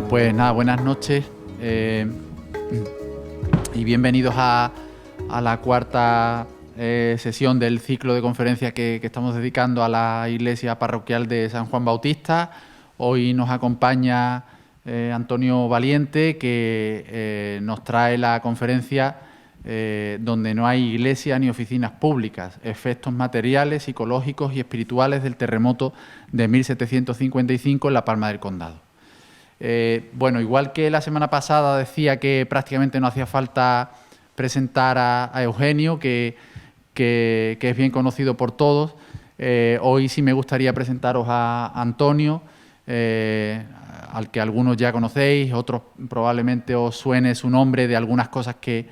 Pues nada, buenas noches y bienvenidos a la cuarta sesión del ciclo de conferencias que estamos dedicando a la iglesia parroquial de San Juan Bautista. Hoy nos acompaña Antonio Valiente, que nos trae la conferencia donde no hay iglesia ni oficinas públicas, efectos materiales, psicológicos y espirituales del terremoto de 1755 en La Palma del Condado. Bueno, igual que la semana pasada decía que prácticamente no hacía falta presentar a Eugenio, que es bien conocido por todos, hoy sí me gustaría presentaros a Antonio, al que algunos ya conocéis, otros probablemente os suene su nombre de algunas cosas que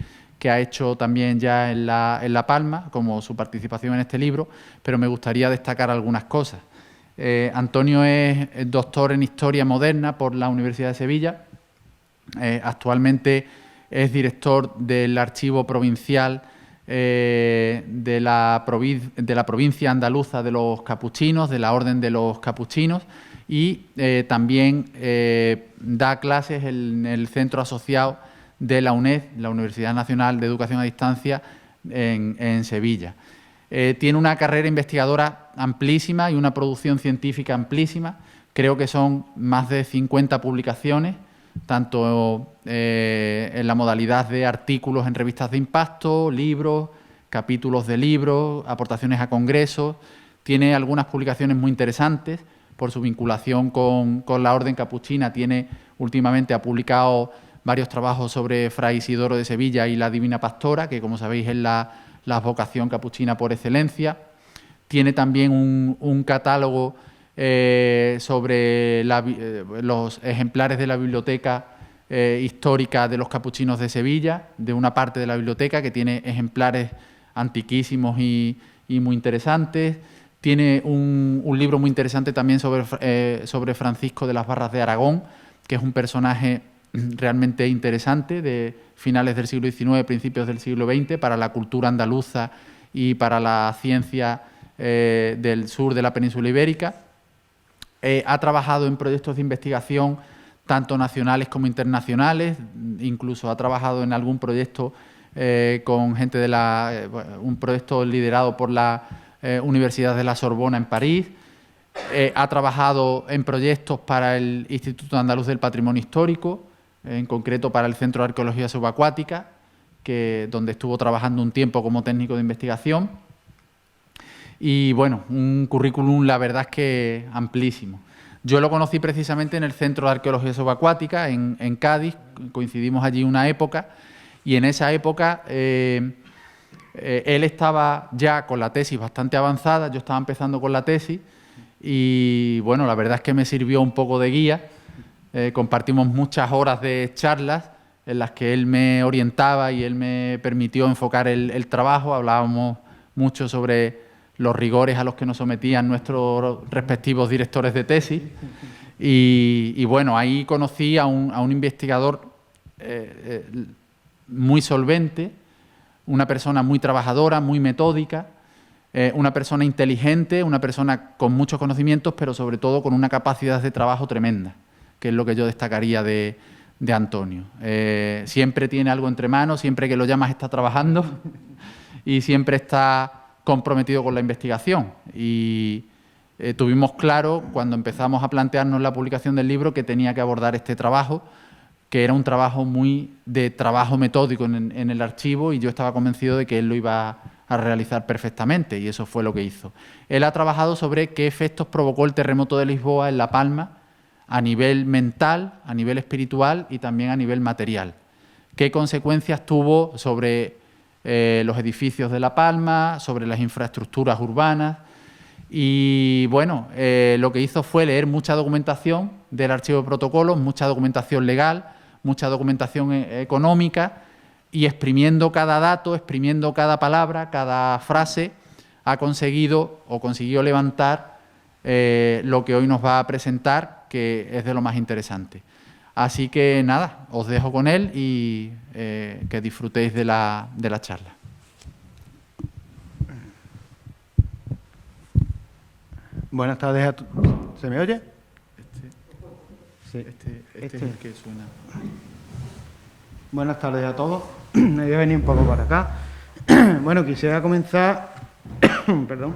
ha hecho también ya en La Palma, como su participación en este libro, pero me gustaría destacar algunas cosas. Antonio es doctor en Historia Moderna por la Universidad de Sevilla. Actualmente es director del Archivo Provincial de la provincia andaluza de los capuchinos, de la Orden de los Capuchinos, y también da clases en el centro asociado de la UNED, la Universidad Nacional de Educación a Distancia, en Sevilla. Tiene una carrera investigadora amplísima y una producción científica amplísima. Creo que son más de 50 publicaciones, tanto en la modalidad de artículos en revistas de impacto, libros, capítulos de libros, aportaciones a congresos. Tiene algunas publicaciones muy interesantes por su vinculación con la Orden Capuchina. Últimamente ha publicado varios trabajos sobre Fray Isidoro de Sevilla y la Divina Pastora, que como sabéis es la vocación capuchina por excelencia. Tiene también un catálogo sobre los ejemplares de la biblioteca histórica de los capuchinos de Sevilla, de una parte de la biblioteca que tiene ejemplares antiquísimos y muy interesantes. Tiene un libro muy interesante también sobre Francisco de las Barras de Aragón, que es un personaje realmente interesante de finales del siglo XIX, principios del siglo XX, para la cultura andaluza y para la ciencia del sur de la península ibérica. Ha trabajado en proyectos de investigación tanto nacionales como internacionales, incluso ha trabajado en algún proyecto con gente de un proyecto liderado por la Universidad de la Sorbona en París. Ha trabajado en proyectos para el Instituto Andaluz del Patrimonio Histórico, en concreto para el Centro de Arqueología Subacuática, donde estuvo trabajando un tiempo como técnico de investigación. Y bueno, un currículum, la verdad es que amplísimo. Yo lo conocí precisamente en el Centro de Arqueología Subacuática, en Cádiz, coincidimos allí una época, y en esa época él estaba ya con la tesis bastante avanzada, yo estaba empezando con la tesis, y bueno, la verdad es que me sirvió un poco de guía. Compartimos muchas horas de charlas en las que él me orientaba y él me permitió enfocar el trabajo. Hablábamos mucho sobre los rigores a los que nos sometían nuestros respectivos directores de tesis. Y bueno, ahí conocí a un investigador muy solvente, una persona muy trabajadora, muy metódica, una persona inteligente, una persona con muchos conocimientos, pero sobre todo con una capacidad de trabajo tremenda, que es lo que yo destacaría de Antonio. Siempre tiene algo entre manos, siempre que lo llamas está trabajando y siempre está comprometido con la investigación. Y tuvimos claro, cuando empezamos a plantearnos la publicación del libro, que tenía que abordar este trabajo, que era un trabajo muy de trabajo metódico en el archivo, y yo estaba convencido de que él lo iba a realizar perfectamente, y eso fue lo que hizo. Él ha trabajado sobre qué efectos provocó el terremoto de Lisboa en La Palma, a nivel mental, a nivel espiritual y también a nivel material. ¿Qué consecuencias tuvo sobre los edificios de La Palma, sobre las infraestructuras urbanas? Y bueno, lo que hizo fue leer mucha documentación del archivo de protocolos, mucha documentación legal, mucha documentación económica, y exprimiendo cada dato, exprimiendo cada palabra, cada frase, consiguió levantar lo que hoy nos va a presentar, que es de lo más interesante. Así que nada, os dejo con él y que disfrutéis de la charla. Buenas tardes a todos. ¿Se me oye? Sí. Este es el que suena. Buenas tardes a todos. Me voy a venir un poco para acá. Bueno, quisiera comenzar perdón,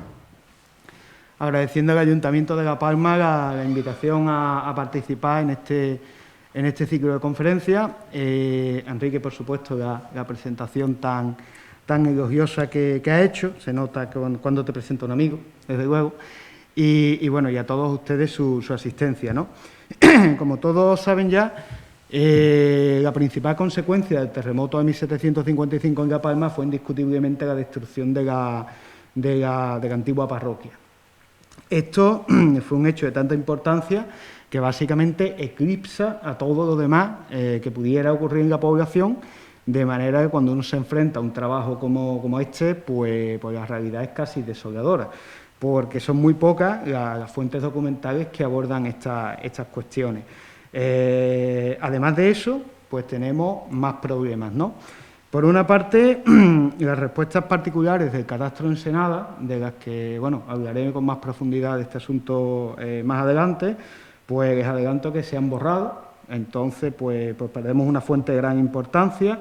agradeciendo al Ayuntamiento de La Palma la invitación a participar en este ciclo de conferencias. Enrique, por supuesto, la presentación tan elogiosa que ha hecho. Se nota cuando te presenta un amigo, desde luego. Y bueno, y a todos ustedes su asistencia, ¿no? Como todos saben ya, la principal consecuencia del terremoto de 1755 en La Palma fue indiscutiblemente la destrucción de la antigua parroquia. Esto fue un hecho de tanta importancia que básicamente eclipsa a todo lo demás que pudiera ocurrir en la población, de manera que cuando uno se enfrenta a un trabajo como este, pues la realidad es casi desoladora, porque son muy pocas las fuentes documentales que abordan estas cuestiones. Además de eso, pues tenemos más problemas, ¿no? Por una parte, las respuestas particulares del catastro Ensenada, de las que, bueno, hablaré con más profundidad de este asunto más adelante, pues les adelanto que se han borrado. Entonces, pues perdemos una fuente de gran importancia.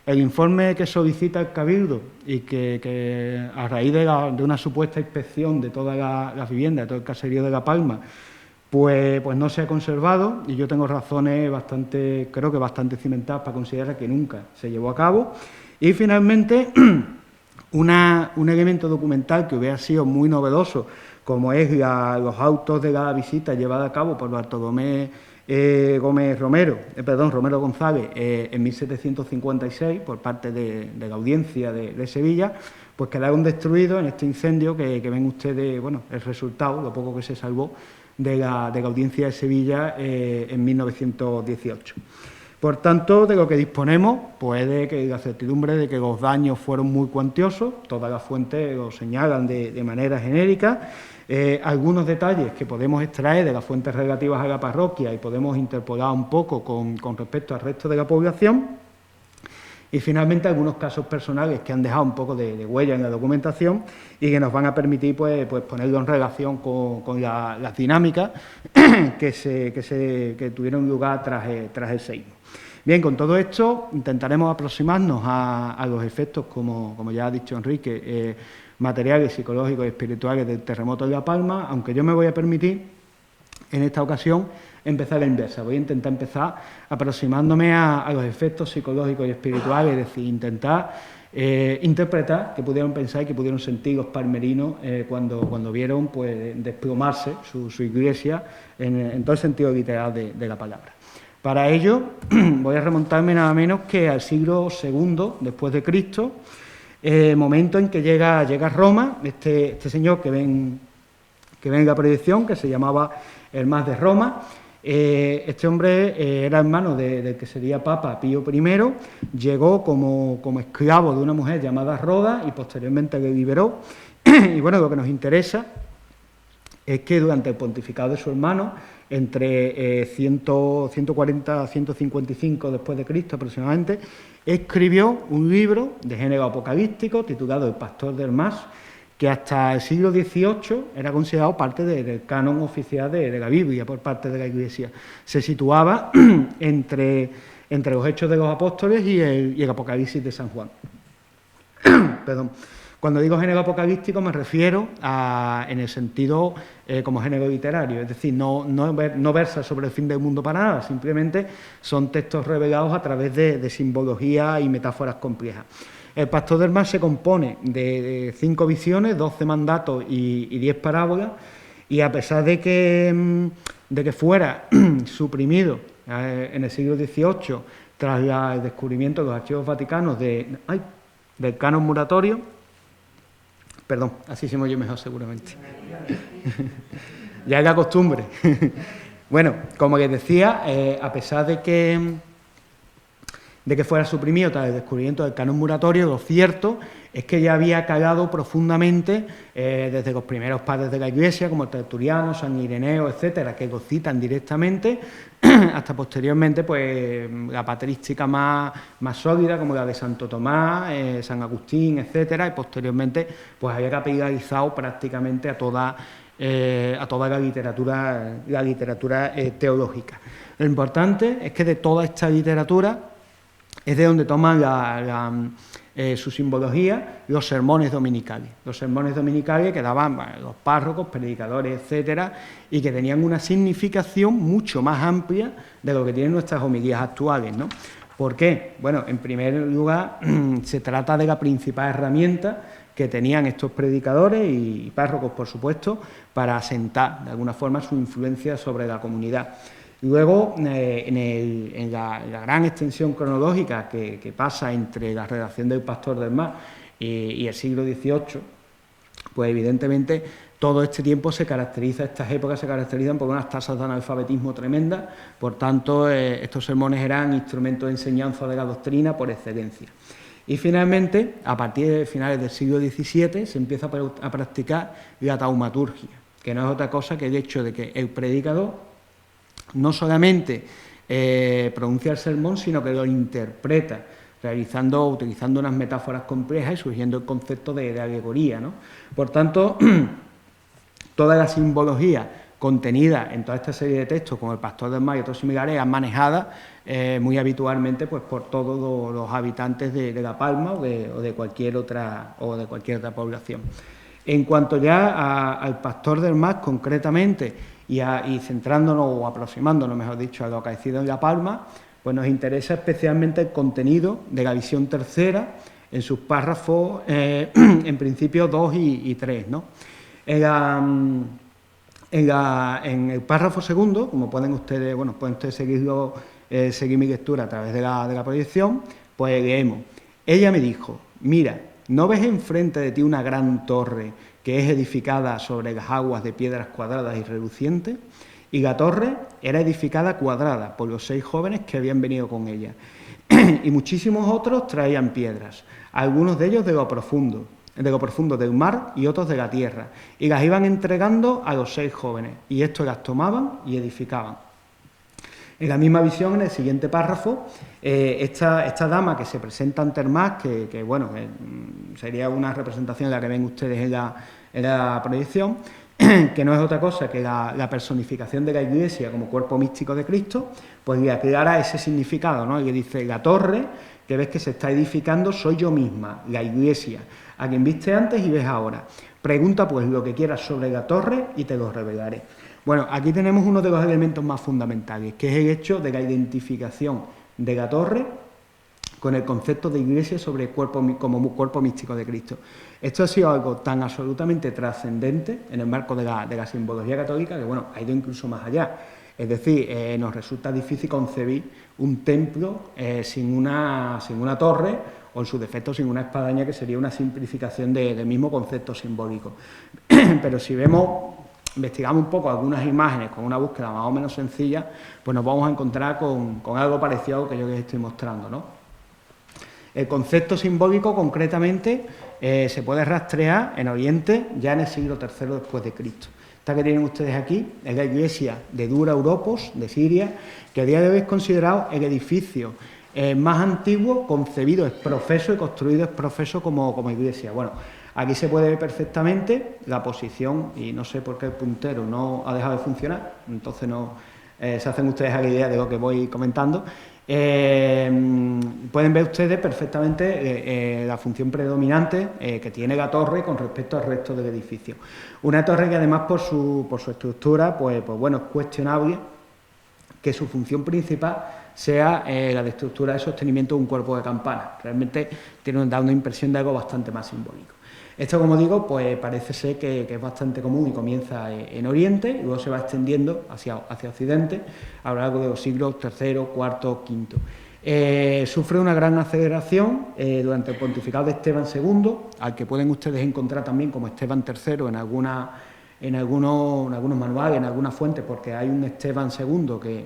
El informe que solicita el Cabildo y que a raíz de una supuesta inspección de todas las viviendas, de todo el caserío de La Palma, pues no se ha conservado, y yo tengo razones creo que bastante cimentadas para considerar que nunca se llevó a cabo. Y finalmente, un elemento documental que hubiera sido muy novedoso, como es los autos de la visita llevada a cabo por Bartolomé Romero González en 1756 por parte de la Audiencia de Sevilla, pues quedaron destruidos en este incendio que ven ustedes, bueno, el resultado, lo poco que se salvó de la Audiencia de Sevilla en 1918. Por tanto, de lo que disponemos, pues de que la certidumbre de que los daños fueron muy cuantiosos, todas las fuentes lo señalan de manera genérica. Algunos detalles que podemos extraer de las fuentes relativas a la parroquia y podemos interpolar un poco con respecto al resto de la población. Y finalmente algunos casos personales que han dejado un poco de huella en la documentación y que nos van a permitir pues ponerlo en relación con las dinámicas que tuvieron lugar tras el seísmo. Bien, con todo esto intentaremos aproximarnos a los efectos, como ya ha dicho Enrique, materiales, psicológicos y espirituales del terremoto de La Palma, aunque yo me voy a permitir en esta ocasión empezar la inversa. Voy a intentar empezar aproximándome a los efectos psicológicos y espirituales, es decir, intentar interpretar qué pudieron pensar y qué pudieron sentir los palmerinos cuando vieron pues desplomarse su iglesia en todo el sentido literal de la palabra. Para ello voy a remontarme nada menos que al siglo II después de Cristo, momento en que llega a Roma este señor que ven en la proyección, que se llamaba el Mas de Roma. Este hombre era hermano del que sería Papa Pío I, llegó como esclavo de una mujer llamada Roda y posteriormente le liberó. Y bueno, lo que nos interesa es que durante el pontificado de su hermano, entre 140 a 155 después de Cristo aproximadamente, escribió un libro de género apocalíptico titulado El Pastor del Mas, que hasta el siglo XVIII era considerado parte del canon oficial de la Biblia por parte de la Iglesia. Se situaba entre los Hechos de los Apóstoles y el Apocalipsis de San Juan. Perdón. Cuando digo género apocalíptico me refiero en el sentido como género literario, es decir, no versa sobre el fin del mundo para nada, simplemente son textos revelados a través de simbología y metáforas complejas. El Pastor del Mas se compone de 5 visiones, 12 mandatos y 10 parábolas, y a pesar de que fuera suprimido en el siglo XVIII tras el descubrimiento de los archivos vaticanos del canon muratorio, perdón, así se me oye mejor seguramente, ya es la costumbre. Bueno, como les decía, a pesar de que fuera suprimido tras el descubrimiento del canon muratorio, lo cierto es que ya había calado profundamente desde los primeros padres de la Iglesia, como Tertuliano, San Ireneo, etcétera, que lo citan directamente, hasta posteriormente pues la patrística más sólida, como la de Santo Tomás, San Agustín, etcétera, y posteriormente pues había capitalizado prácticamente a toda a toda la literatura teológica. Lo importante es que de toda esta literatura es de donde toman su simbología los sermones dominicales. Los sermones dominicales que daban los párrocos, predicadores, etcétera, y que tenían una significación mucho más amplia de lo que tienen nuestras homilías actuales, ¿no? ¿Por qué? Bueno, en primer lugar, se trata de la principal herramienta que tenían estos predicadores y párrocos, por supuesto, para asentar de alguna forma su influencia sobre la comunidad. Luego, en la gran extensión cronológica que pasa entre la redacción del Pastor del Mar y el siglo XVIII, pues evidentemente todo este tiempo estas épocas se caracterizan por unas tasas de analfabetismo tremendas, por tanto, estos sermones eran instrumentos de enseñanza de la doctrina por excelencia. Y finalmente, a partir de finales del siglo XVII, se empieza a practicar la taumaturgia, que no es otra cosa que el hecho de que el predicador no solamente pronuncia el sermón, sino que lo interpreta, utilizando unas metáforas complejas y surgiendo el concepto de alegoría, ¿no? Por tanto, toda la simbología contenida en toda esta serie de textos, como el Pastor del Mar y otros similares, es manejada muy habitualmente pues, por todos los habitantes de La Palma o de cualquier otra población. En cuanto ya al Pastor del Mar, concretamente, y centrándonos o aproximándonos, mejor dicho, a lo acaecido en La Palma, pues nos interesa especialmente el contenido de la visión tercera en sus párrafos, en principio 2 y 3, ¿no? En el párrafo segundo, como pueden ustedes seguir mi lectura a través de la proyección, pues leemos: ella me dijo, mira, ¿no ves enfrente de ti una gran torre que es edificada sobre las aguas de piedras cuadradas y relucientes? Y la torre era edificada cuadrada por los 6 jóvenes que habían venido con ella. Y muchísimos otros traían piedras, algunos de ellos de lo profundo del mar y otros de la tierra, y las iban entregando a los 6 jóvenes, y estos las tomaban y edificaban. En la misma visión, en el siguiente párrafo, esta dama que se presenta ante el mar, que sería una representación de la que ven ustedes en la proyección, que no es otra cosa que la personificación de la Iglesia como cuerpo místico de Cristo, pues le aclara ese significado, ¿no? Y le dice: la torre que ves que se está edificando soy yo misma, la Iglesia, a quien viste antes y ves ahora. Pregunta pues lo que quieras sobre la torre y te lo revelaré. Bueno, aquí tenemos uno de los elementos más fundamentales, que es el hecho de la identificación de la torre con el concepto de Iglesia como cuerpo místico de Cristo. Esto ha sido algo tan absolutamente trascendente en el marco de la simbología católica que, bueno, ha ido incluso más allá. Es decir, nos resulta difícil concebir un templo sin una torre, o en su defecto sin una espadaña, que sería una simplificación del mismo concepto simbólico. Pero si investigamos un poco algunas imágenes con una búsqueda más o menos sencilla, pues nos vamos a encontrar con algo parecido a lo que yo les estoy mostrando, ¿no? El concepto simbólico, concretamente, se puede rastrear en Oriente ya en el siglo III después de Cristo. Esta que tienen ustedes aquí es la iglesia de Dura Europos, de Siria, que a día de hoy es considerado el edificio más antiguo concebido ex profeso y construido ex profeso como iglesia. Bueno, aquí se puede ver perfectamente la posición, y no sé por qué el puntero no ha dejado de funcionar, entonces se hacen ustedes a la idea de lo que voy comentando. Pueden ver ustedes perfectamente la función predominante que tiene la torre con respecto al resto del edificio. Una torre que además por su estructura, pues bueno, es cuestionable que su función principal sea la de estructura de sostenimiento de un cuerpo de campana. Realmente da una impresión de algo bastante más simbólico. Esto, como digo, pues parece ser que es bastante común y comienza en Oriente y luego se va extendiendo hacia Occidente a lo largo de los siglos III, IV, V. Sufre una gran aceleración durante el pontificado de Esteban II, al que pueden ustedes encontrar también como Esteban III en algunos manuales, en algunas fuentes, porque hay un Esteban II que,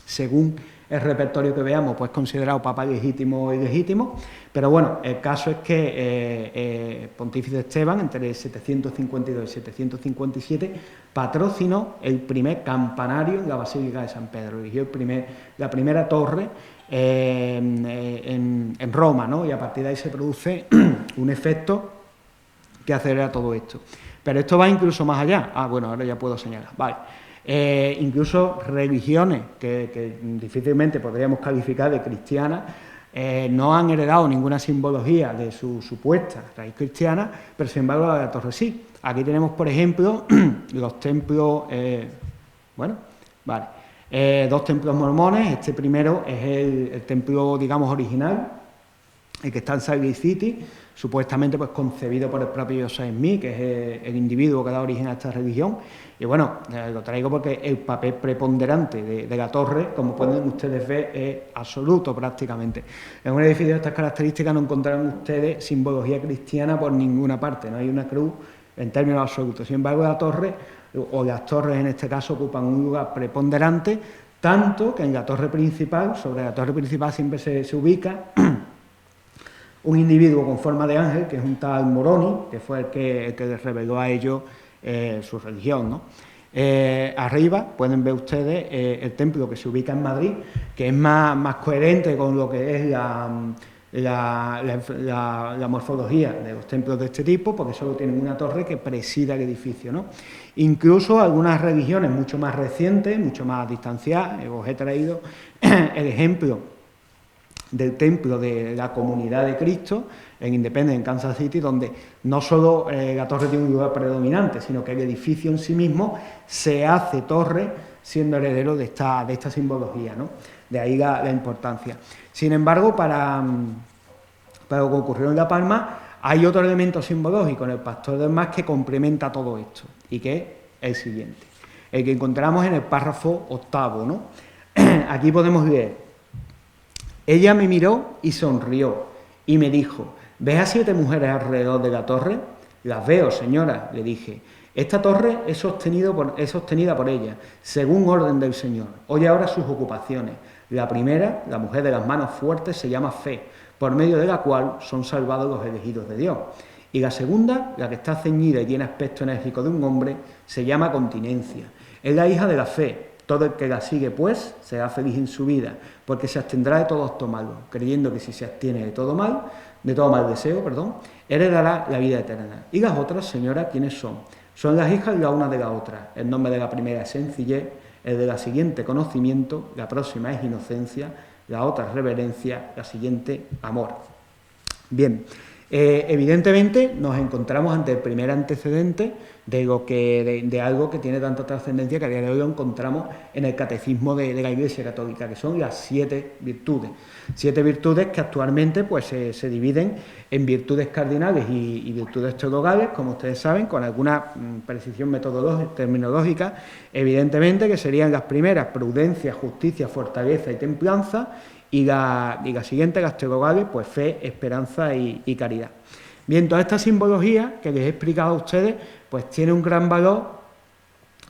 según el repertorio que veamos, pues es considerado papa legítimo y ilegítimo, pero bueno, el caso es que Pontífice Esteban, entre 752 y 757, patrocinó el primer campanario en la Basílica de San Pedro, eligió la primera torre en Roma, ¿no? Y a partir de ahí se produce un efecto que acelera todo esto. Pero esto va incluso más allá. Bueno, ahora ya puedo señalar. Vale. Incluso religiones que difícilmente podríamos calificar de cristianas, no han heredado ninguna simbología de su supuesta raíz cristiana, pero sin embargo la de la torre sí. Aquí tenemos, por ejemplo, los templos, dos templos mormones. Este primero es el templo, digamos, original, el que está en Salt Lake City, supuestamente pues concebido por el propio Joseph Smith, que es el individuo que da origen a esta religión. Y bueno, lo traigo porque el papel preponderante de la torre, como pueden ustedes ver, es absoluto prácticamente. En un edificio de estas características no encontrarán ustedes simbología cristiana por ninguna parte, no hay una cruz en términos absolutos. Sin embargo, la torre, o las torres en este caso, ocupan un lugar preponderante, tanto que en la torre principal, sobre la torre principal siempre se ubica un individuo con forma de ángel, que es un tal Moroni, que fue el que les reveló a ellos su religión, ¿no? Arriba pueden ver ustedes el templo que se ubica en Madrid, que es más coherente con lo que es la morfología de los templos de este tipo, porque solo tienen una torre que presida el edificio, ¿no? Incluso algunas religiones mucho más recientes, mucho más distanciadas, os he traído el ejemplo del templo de la Comunidad de Cristo en Independence, en Kansas City, donde no solo la torre tiene un lugar predominante, sino que el edificio en sí mismo se hace torre siendo heredero de esta simbología, ¿no? De ahí la importancia. Sin embargo, para lo que ocurrió en La Palma, hay otro elemento simbológico en el Pastor del Mar que complementa todo esto, y que es el siguiente, el que encontramos en el párrafo 8, ¿no? Aquí podemos leer: ella me miró y sonrió, y me dijo: ¿ves a 7 mujeres alrededor de la torre? Las veo, señora, le dije. Esta torre es sostenida por ella, según orden del Señor. Oye ahora sus ocupaciones. La primera, la mujer de las manos fuertes, se llama fe, por medio de la cual son salvados los elegidos de Dios. Y la segunda, la que está ceñida y tiene aspecto enérgico de un hombre, se llama continencia. Es la hija de la fe. Todo el que la sigue, pues, será feliz en su vida, porque se abstendrá de todo acto malo, creyendo que si se abstiene de todo mal deseo, heredará la vida eterna. Y las otras, señora, ¿quiénes son? Son las hijas la una de la otra. El nombre de la primera es sencillez, el de la siguiente conocimiento, la próxima es inocencia, la otra es reverencia, la siguiente amor. Bien, evidentemente nos encontramos ante el primer antecedente de algo que tiene tanta trascendencia que a día de hoy lo encontramos en el catecismo de la Iglesia Católica, que son las 7 virtudes. 7 virtudes que actualmente pues, se dividen en virtudes cardinales y virtudes teologales, como ustedes saben, con alguna precisión metodológica, terminológica, evidentemente, que serían las primeras: prudencia, justicia, fortaleza y templanza, y la siguiente, las teologales, pues fe, esperanza y caridad. Bien, toda esta simbología que les he explicado a ustedes, pues tiene un gran valor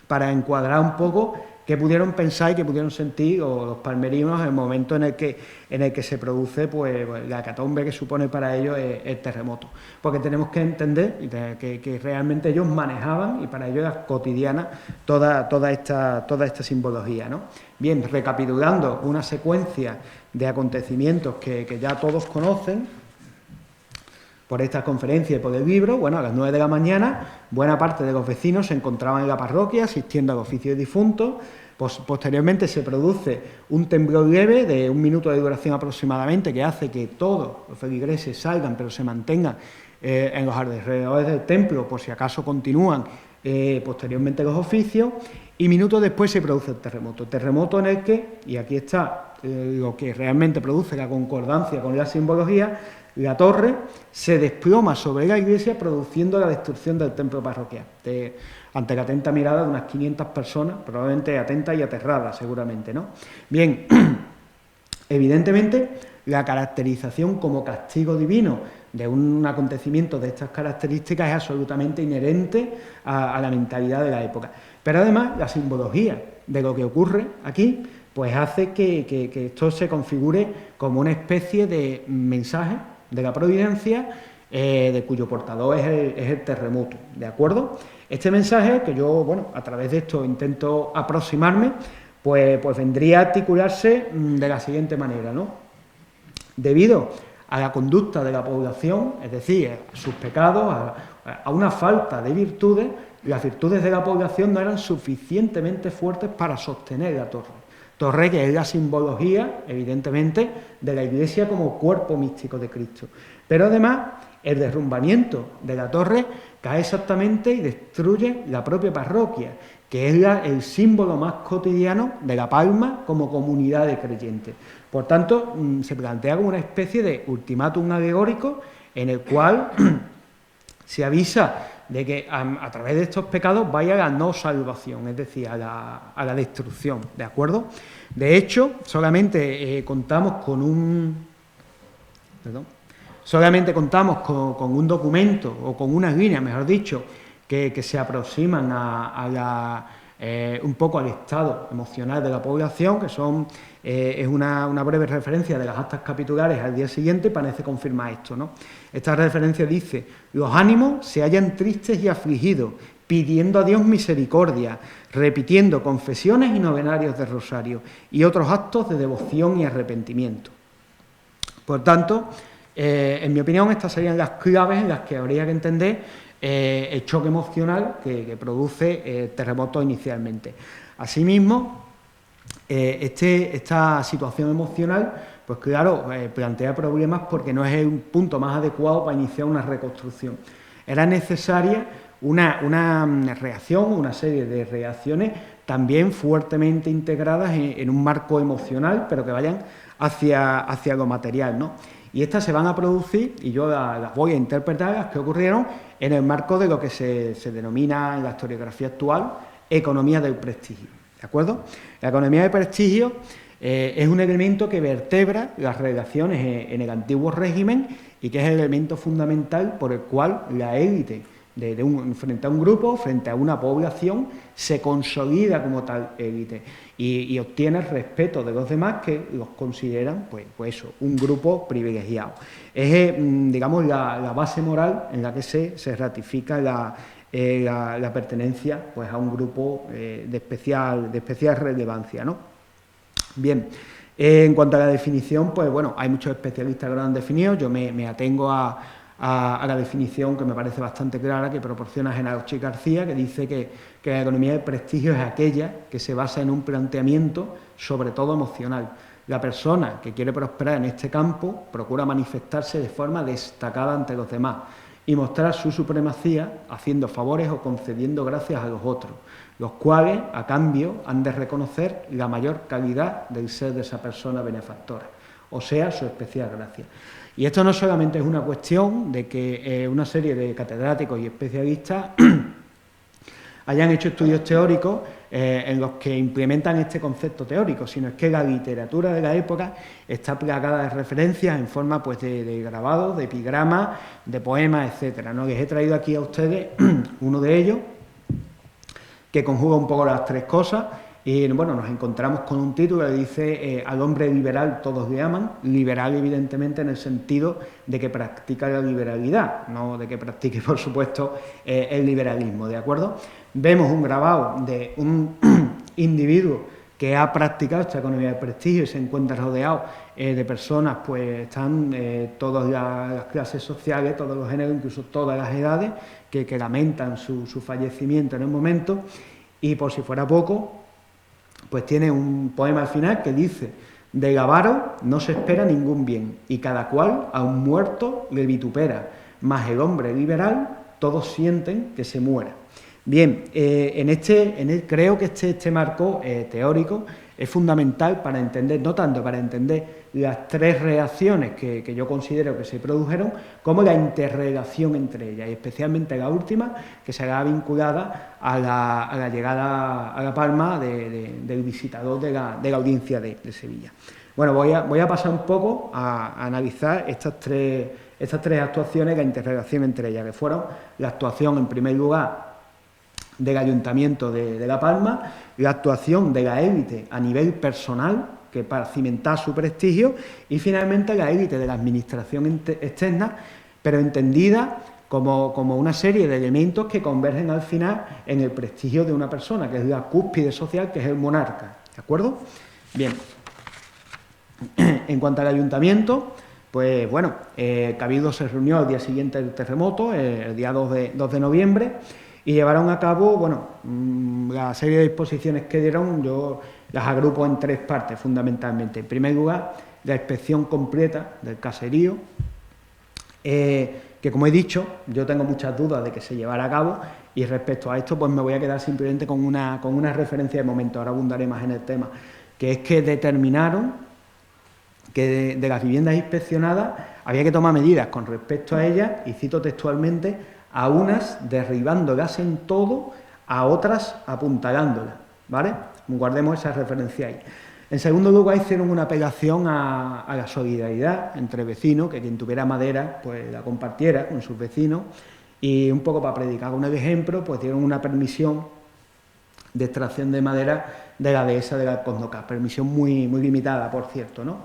para encuadrar un poco qué pudieron pensar y qué pudieron sentir los palmerinos en el momento en el que se produce pues, la hecatombe que supone para ellos el terremoto. Porque tenemos que entender que realmente ellos manejaban, y para ellos era cotidiana, toda esta simbología, ¿no? Bien, recapitulando una secuencia de acontecimientos que ya todos conocen por esta conferencia y por el libro. Bueno, a las 9 de la mañana, buena parte de los vecinos se encontraban en la parroquia asistiendo al oficio de difuntos. Posteriormente se produce un temblor leve de 1 minuto de duración aproximadamente, que hace que todos los feligreses salgan, pero se mantengan en los alrededores del templo, por si acaso continúan posteriormente los oficios, y minutos después se produce el terremoto en el que, y aquí está lo que realmente produce la concordancia con la simbología, la torre se desploma sobre la iglesia, produciendo la destrucción del templo parroquial, ante la atenta mirada de unas 500 personas, probablemente atentas y aterradas seguramente, ¿no? Bien, evidentemente la caracterización como castigo divino de un acontecimiento de estas características es absolutamente inherente a la mentalidad de la época. Pero además la simbología de lo que ocurre aquí pues hace que esto se configure como una especie de mensaje de la providencia, de cuyo portador es el terremoto, ¿de acuerdo? Este mensaje, que yo, bueno, a través de esto intento aproximarme, pues vendría a articularse de la siguiente manera, ¿no? Debido a la conducta de la población, es decir, a sus pecados, a una falta de virtudes, las virtudes de la población no eran suficientemente fuertes para sostener la torre. Torre que es la simbología, evidentemente, de la Iglesia como cuerpo místico de Cristo. Pero además, el derrumbamiento de la torre cae exactamente y destruye la propia parroquia, que es el símbolo más cotidiano de La Palma como comunidad de creyentes. Por tanto, se plantea como una especie de ultimátum alegórico en el cual se avisa de que a través de estos pecados vaya la no salvación, es decir, a la destrucción, ¿de acuerdo? De hecho, solamente contamos con un documento o con unas líneas, mejor dicho, que se aproximan un poco al estado emocional de la población, que es una breve referencia de las actas capitulares al día siguiente, parece confirmar esto, ¿no? Esta referencia dice: los ánimos se hallan tristes y afligidos, pidiendo a Dios misericordia, repitiendo confesiones y novenarios de rosario y otros actos de devoción y arrepentimiento. Por tanto, en mi opinión, estas serían las claves en las que habría que entender el choque emocional que produce el terremoto inicialmente. Asimismo, esta situación emocional, pues claro, plantea problemas porque no es el punto más adecuado para iniciar una reconstrucción. Era necesaria una reacción, una serie de reacciones también fuertemente integradas en un marco emocional, pero que vayan hacia lo material, ¿no? Y estas se van a producir, y yo las voy a interpretar, las que ocurrieron en el marco de lo que se denomina en la historiografía actual economía del prestigio, ¿de acuerdo? La economía del prestigio es un elemento que vertebra las relaciones en el antiguo régimen y que es el elemento fundamental por el cual la élite frente a un grupo, frente a una población, se consolida como tal élite y obtiene el respeto de los demás que los consideran, pues eso, un grupo privilegiado. Es, digamos, la base moral en la que se ratifica la pertenencia, pues, a un grupo de especial relevancia, ¿no? Bien, en cuanto a la definición, pues bueno, hay muchos especialistas que lo han definido, yo me atengo a la definición que me parece bastante clara que proporciona Genaro-Chi García, que dice que la economía del prestigio es aquella que se basa en un planteamiento sobre todo emocional. La persona que quiere prosperar en este campo procura manifestarse de forma destacada ante los demás y mostrar su supremacía haciendo favores o concediendo gracias a los otros, los cuales, a cambio, han de reconocer la mayor calidad del ser de esa persona benefactora, o sea, su especial gracia. Y esto no solamente es una cuestión de que una serie de catedráticos y especialistas hayan hecho estudios teóricos en los que implementan este concepto teórico, sino es que la literatura de la época está plagada de referencias en forma, pues, de grabados, de epigramas, de poemas, etcétera, ¿no? Les he traído aquí a ustedes uno de ellos que conjuga un poco las tres cosas. Y bueno, nos encontramos con un título que dice al hombre liberal todos le aman, liberal evidentemente en el sentido de que practica la liberalidad, no de que practique, por supuesto, el liberalismo, ¿de acuerdo? Vemos un grabado de un individuo que ha practicado esta economía del prestigio y se encuentra rodeado de personas, pues están todas las clases sociales, todos los géneros, incluso todas las edades, que lamentan su fallecimiento en el momento, y por si fuera poco, pues tiene un poema al final que dice: del avaro no se espera ningún bien, y cada cual a un muerto le vitupera, mas el hombre liberal todos sienten que se muera. Bien, creo que este marco teórico es fundamental para entender, no tanto para entender las tres reacciones que yo considero que se produjeron, como la interrelación entre ellas, y especialmente la última, que será vinculada a la llegada a La Palma del visitador de la audiencia de Sevilla. Bueno, voy a pasar un poco a analizar estas tres actuaciones, la interrelación entre ellas, que fueron la actuación, en primer lugar, del Ayuntamiento de La Palma, la actuación de la élite a nivel personal, que para cimentar su prestigio, y finalmente la élite de la administración externa, pero entendida como una serie de elementos que convergen al final en el prestigio de una persona, que es la cúspide social, que es el monarca, ¿de acuerdo? Bien, en cuanto al Ayuntamiento, Pues bueno, Cabildo se reunió al día siguiente del terremoto, el día 2 de noviembre, y llevaron a cabo, bueno, la serie de disposiciones que dieron, yo las agrupo en 3 partes fundamentalmente. En primer lugar, la inspección completa del caserío, que como he dicho, yo tengo muchas dudas de que se llevara a cabo, y respecto a esto pues me voy a quedar simplemente con una referencia de momento, ahora abundaré más en el tema, que es que determinaron que de las viviendas inspeccionadas había que tomar medidas con respecto a ellas, y cito textualmente, a unas derribándolas en todo, a otras apuntalándolas, ¿vale? Guardemos esa referencia ahí. En segundo lugar, hicieron una apelación a la solidaridad entre vecinos, que quien tuviera madera pues la compartiera con sus vecinos, y un poco para predicar con el ejemplo, pues dieron una permisión de extracción de madera de la dehesa de Alcóndoca, permisión muy limitada, por cierto, ¿no?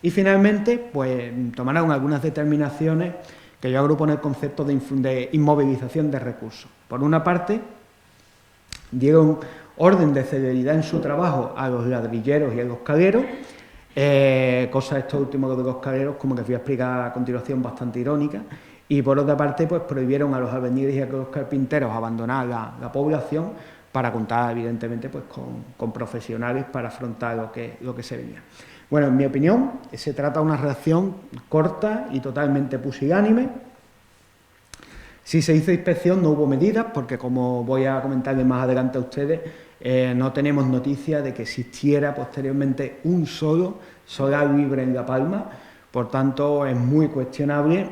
Y finalmente, pues tomaron algunas determinaciones que yo agrupo en el concepto de inmovilización de recursos. Por una parte, dieron orden de celeridad en su trabajo a los ladrilleros y a los caleros, cosa esto último de los caleros, como que os voy a explicar a continuación, bastante irónica, y por otra parte, pues prohibieron a los albañiles y a los carpinteros abandonar la población para contar, evidentemente, pues con profesionales para afrontar lo que se venía. Bueno, en mi opinión, se trata de una reacción corta y totalmente pusilánime. Si se hizo inspección no hubo medidas, porque como voy a comentarles más adelante a ustedes, no tenemos noticia de que existiera posteriormente un solo solar libre en La Palma, por tanto es muy cuestionable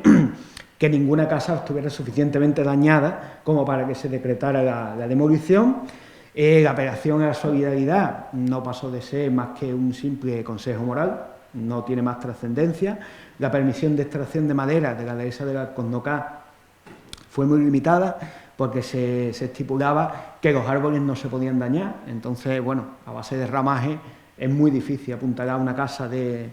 que ninguna casa estuviera suficientemente dañada como para que se decretara la demolición. La apelación a la solidaridad no pasó de ser más que un simple consejo moral, no tiene más trascendencia. La permisión de extracción de madera de la dehesa de Alcóndoca fue muy limitada porque se estipulaba que los árboles no se podían dañar. Entonces, bueno, a base de ramaje es muy difícil apuntalar una casa de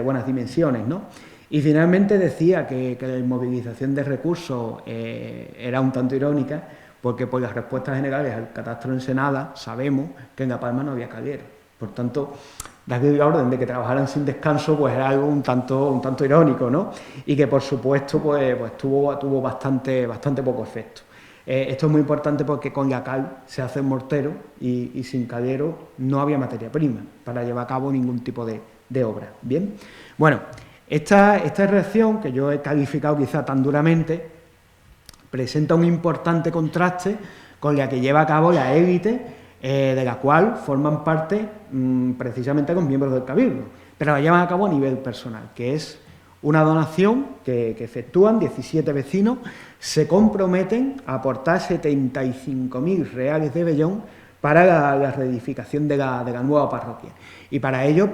buenas dimensiones, ¿no? Y finalmente decía que la inmovilización de recursos era un tanto irónica, porque por las respuestas generales al catastro Ensenada sabemos que en La Palma no había calderos. Por tanto, darle la orden de que trabajaran sin descanso pues era algo un tanto irónico, ¿no? Y que por supuesto pues tuvo bastante poco efecto. Esto es muy importante porque con la cal se hace mortero y sin caldero no había materia prima para llevar a cabo ningún tipo de obra. Bien, bueno, esta reacción que yo he calificado quizá tan duramente presenta un importante contraste con la que lleva a cabo la élite, de la cual forman parte precisamente los miembros del Cabildo, pero la llevan a cabo a nivel personal, que es una donación que efectúan 17 vecinos, se comprometen a aportar 75.000 reales de vellón para la reedificación de la nueva parroquia, y para ello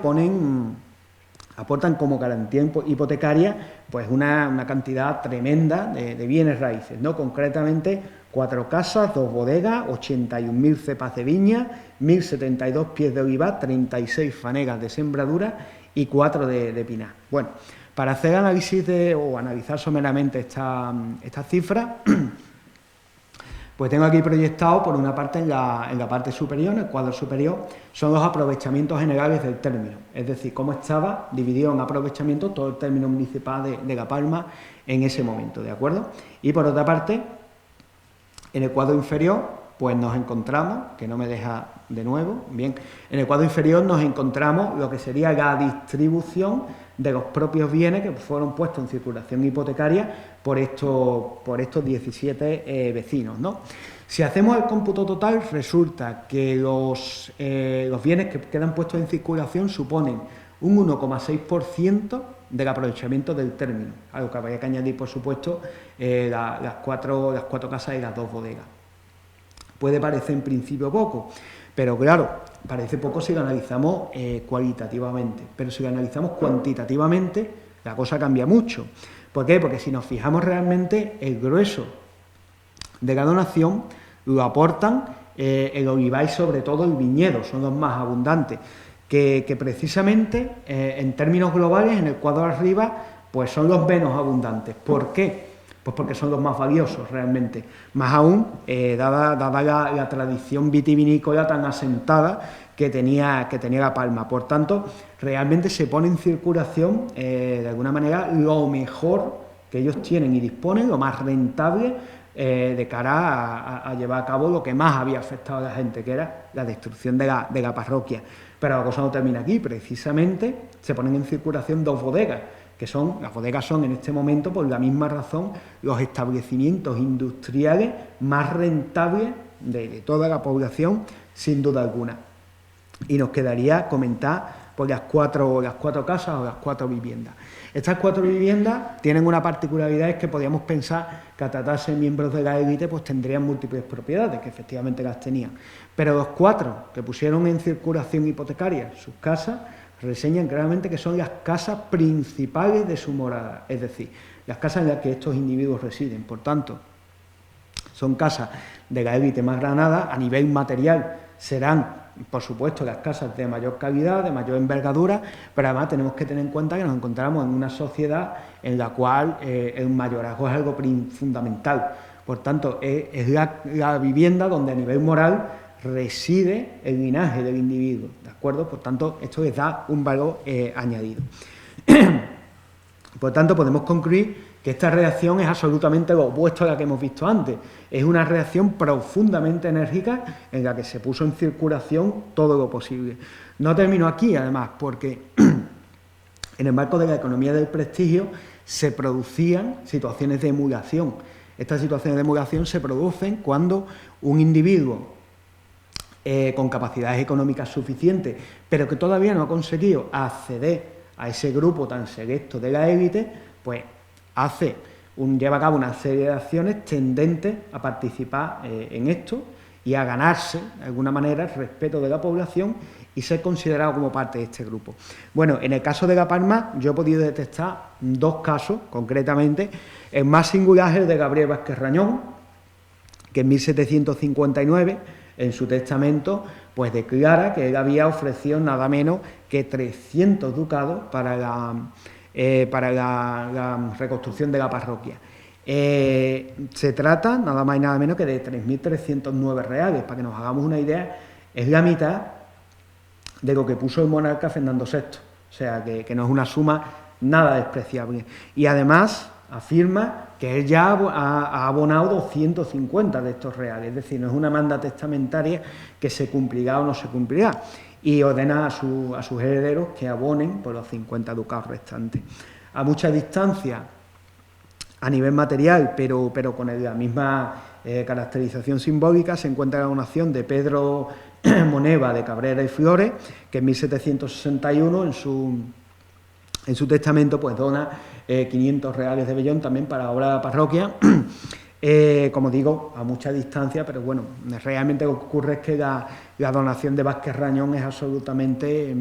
aportan como garantía hipotecaria pues una cantidad tremenda de bienes raíces, ¿no? Concretamente 4 casas, 2 bodegas, 81.000 cepas de viña, 1.072 pies de olivar, 36 fanegas de sembradura y 4 de pinar. Bueno, para hacer analizar someramente estas cifras, pues tengo aquí proyectado, por una parte, en la parte superior, en el cuadro superior, son los aprovechamientos generales del término, es decir, cómo estaba dividido en aprovechamiento todo el término municipal de La Palma en ese momento, ¿de acuerdo? Y por otra parte, en el cuadro inferior, pues nos encontramos, que no me deja de nuevo, bien, en el cuadro inferior nos encontramos lo que sería la distribución de los propios bienes que fueron puestos en circulación hipotecaria por estos 17 vecinos, ¿no? Si hacemos el cómputo total, resulta que los bienes que quedan puestos en circulación suponen un 1,6% del aprovechamiento del término, algo que habría que añadir, por supuesto, las cuatro casas y las 2 bodegas. Puede parecer en principio poco, pero claro, parece poco si lo analizamos cualitativamente, pero si lo analizamos cuantitativamente, la cosa cambia mucho. ¿Por qué? Porque si nos fijamos realmente, el grueso de la donación lo aportan el olivar y sobre todo el viñedo, son los más abundantes, que precisamente en términos globales, en el cuadro de arriba, pues son los menos abundantes. ¿Por qué? Pues porque son los más valiosos realmente, más aún dada la tradición vitivinícola tan asentada que tenía La Palma. Por tanto, realmente se pone en circulación, de alguna manera, lo mejor que ellos tienen y disponen, lo más rentable, de cara a llevar a cabo lo que más había afectado a la gente, que era la destrucción de la parroquia. Pero la cosa no termina aquí, precisamente se ponen en circulación 2 bodegas, las bodegas son en este momento, por la misma razón, los establecimientos industriales más rentables de toda la población, sin duda alguna. Y nos quedaría comentar por las cuatro casas o las 4 viviendas. Estas 4 viviendas tienen una particularidad, es que podríamos pensar que al tratarse de miembros de la élite pues tendrían múltiples propiedades, que efectivamente las tenían. Pero los 4 que pusieron en circulación hipotecaria sus casas, reseñan claramente que son las casas principales de su morada, es decir, las casas en las que estos individuos residen. Por tanto, son casas de la élite más granada. A nivel material serán, por supuesto, las casas de mayor calidad, de mayor envergadura, pero además tenemos que tener en cuenta que nos encontramos en una sociedad en la cual el mayorazgo es algo fundamental. Por tanto, es la vivienda donde a nivel moral reside el linaje del individuo, ¿de acuerdo? Por tanto, esto les da un valor añadido. Por tanto, podemos concluir que esta reacción es absolutamente lo opuesto a la que hemos visto antes. Es una reacción profundamente enérgica en la que se puso en circulación todo lo posible. No termino aquí, además, porque en el marco de la economía del prestigio se producían situaciones de emulación. Estas situaciones de emulación se producen cuando un individuo con capacidades económicas suficientes, pero que todavía no ha conseguido acceder a ese grupo tan selecto de la élite, pues lleva a cabo una serie de acciones tendentes a participar en esto y a ganarse, de alguna manera, el respeto de la población y ser considerado como parte de este grupo. Bueno, en el caso de La Palma, yo he podido detectar 2 casos, concretamente. El más singular es el de Gabriel Vázquez Rañón, que en 1759, en su testamento, pues declara que él había ofrecido nada menos que 300 ducados para la reconstrucción de la parroquia. Se trata nada más y nada menos que de 3.309 reales. Para que nos hagamos una idea, es la mitad de lo que puso el monarca Fernando VI. O sea, que no es una suma nada despreciable. Y además afirma que él ya ha abonado 250 de estos reales, es decir, no es una manda testamentaria que se cumplirá o no se cumplirá, y ordena a sus herederos que abonen por los 50 ducados restantes. A mucha distancia, a nivel material, pero con la misma caracterización simbólica, se encuentra la donación de Pedro Moneva de Cabrera y Flores, que en 1761 en su testamento pues dona 500 reales de vellón también para obra de la parroquia, como digo, a mucha distancia, pero bueno, realmente lo que ocurre es que la donación de Vázquez Rañón es absolutamente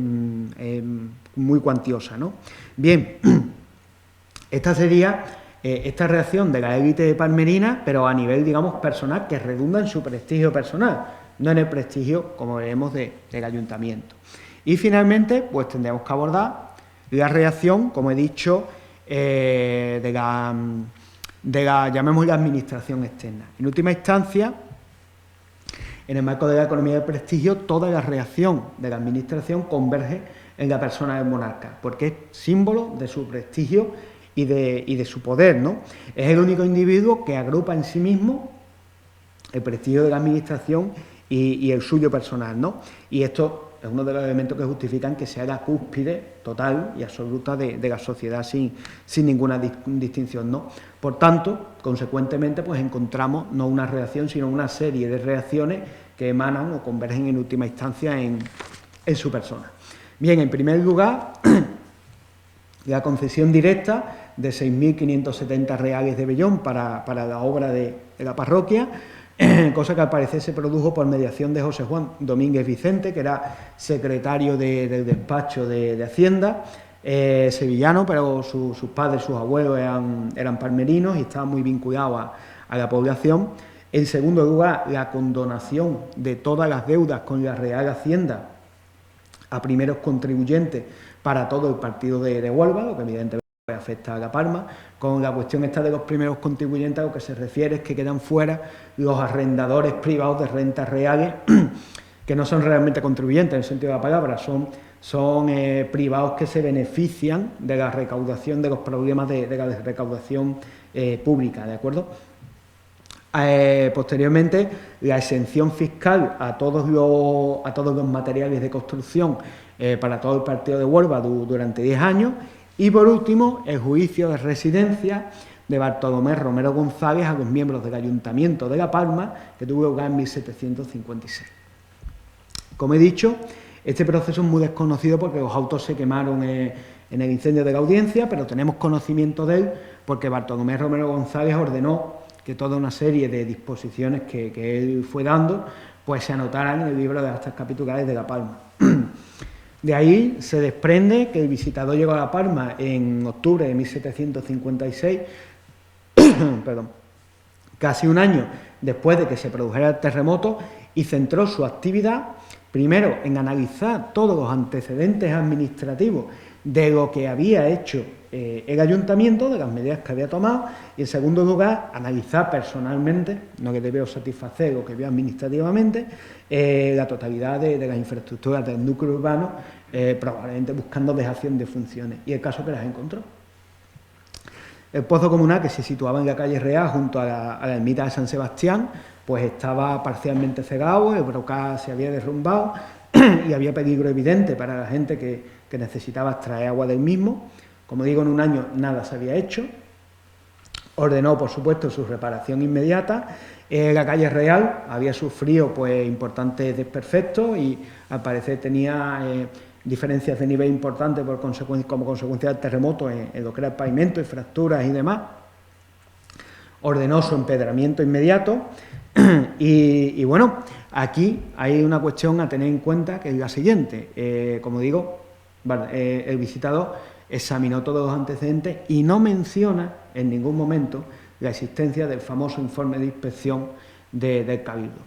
muy cuantiosa, ¿no? Bien, esta sería esta reacción de la élite palmerina, pero a nivel, digamos, personal, que redunda en su prestigio personal, no en el prestigio, como veremos, del ayuntamiento. Y finalmente, pues tendremos que abordar la reacción, como he dicho, de la llamémosle administración externa. En última instancia, en el marco de la economía del prestigio, toda la reacción de la administración converge en la persona del monarca, porque es símbolo de su prestigio y de su poder, ¿no? Es el único individuo que agrupa en sí mismo el prestigio de la administración y el suyo personal, ¿no? Y esto es uno de los elementos que justifican que sea la cúspide total y absoluta de la sociedad sin ninguna distinción, ¿no? Por tanto, consecuentemente, pues encontramos no una reacción, sino una serie de reacciones que emanan o convergen en última instancia en su persona. Bien, en primer lugar, la concesión directa de 6.570 reales de vellón para la obra de la parroquia, cosa que al parecer se produjo por mediación de José Juan Domínguez Vicente, que era secretario del despacho de Hacienda, sevillano, pero sus padres, sus abuelos eran palmerinos y estaban muy vinculados a la población. En segundo lugar, la condonación de todas las deudas con la Real Hacienda a primeros contribuyentes para todo el partido de Huelva, lo que evidentemente afecta a La Palma. Con la cuestión esta de los primeros contribuyentes, a lo que se refiere es que quedan fuera los arrendadores privados de rentas reales que no son realmente contribuyentes en el sentido de la palabra, son privados que se benefician de la recaudación, de los problemas de la recaudación pública, ¿de acuerdo? Posteriormente, la exención fiscal a todos los materiales de construcción para todo el partido de Huelva durante 10 años, y por último, el juicio de residencia de Bartolomé Romero González a los miembros del Ayuntamiento de La Palma, que tuvo lugar en 1756. Como he dicho, este proceso es muy desconocido porque los autos se quemaron en el incendio de la Audiencia, pero tenemos conocimiento de él porque Bartolomé Romero González ordenó que toda una serie de disposiciones que él fue dando, pues se anotaran en el libro de actas capitulares de La Palma. De ahí se desprende que el visitador llegó a La Palma en octubre de 1756, perdón, casi un año después de que se produjera el terremoto, y centró su actividad primero en analizar todos los antecedentes administrativos de lo que había hecho el ayuntamiento, de las medidas que había tomado, y en segundo lugar, analizar personalmente, no que debió satisfacer lo que vio administrativamente, la totalidad de las infraestructuras del núcleo urbano, probablemente buscando dejación de funciones, y el caso que las encontró. El pozo comunal, que se situaba en la calle Real junto a la ermita de San Sebastián, pues estaba parcialmente cegado, el brocal se había derrumbado y había peligro evidente para la gente que necesitaba extraer agua del mismo. Como digo, en un año nada se había hecho. Ordenó, por supuesto, su reparación inmediata. La calle Real había sufrido pues importantes desperfectos y al parecer tenía diferencias de nivel importantes como consecuencia del terremoto en lo que era el pavimento y fracturas y demás. Ordenó su empedramiento inmediato y bueno, aquí hay una cuestión a tener en cuenta, que es la siguiente. Como digo, el visitador examinó todos los antecedentes y no menciona en ningún momento la existencia del famoso informe de inspección del Cabildo,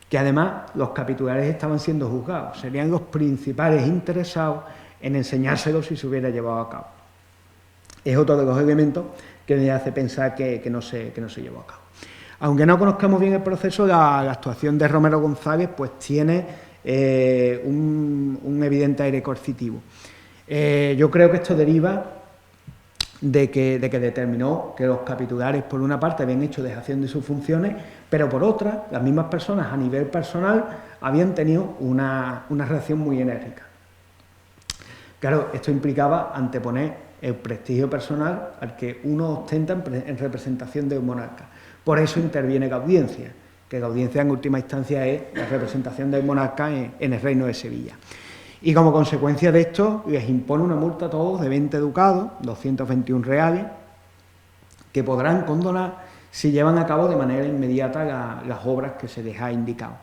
que además los capitulares estaban siendo juzgados, serían los principales interesados en enseñárselo si se hubiera llevado a cabo. Es otro de los elementos que me hace pensar que no se llevó a cabo. Aunque no conozcamos bien el proceso, la actuación de Romero González pues tiene un evidente aire coercitivo. Yo creo que esto deriva de que determinó que los capitulares, por una parte, habían hecho dejación de sus funciones, pero por otra, las mismas personas a nivel personal habían tenido una reacción muy enérgica. Claro, esto implicaba anteponer el prestigio personal al que uno ostenta en representación del monarca. Por eso interviene la audiencia, que la audiencia en última instancia es la representación del monarca en el Reino de Sevilla. Y como consecuencia de esto, les impone una multa a todos de 20 ducados, 221 reales, que podrán condonar si llevan a cabo de manera inmediata las obras que se les ha indicado.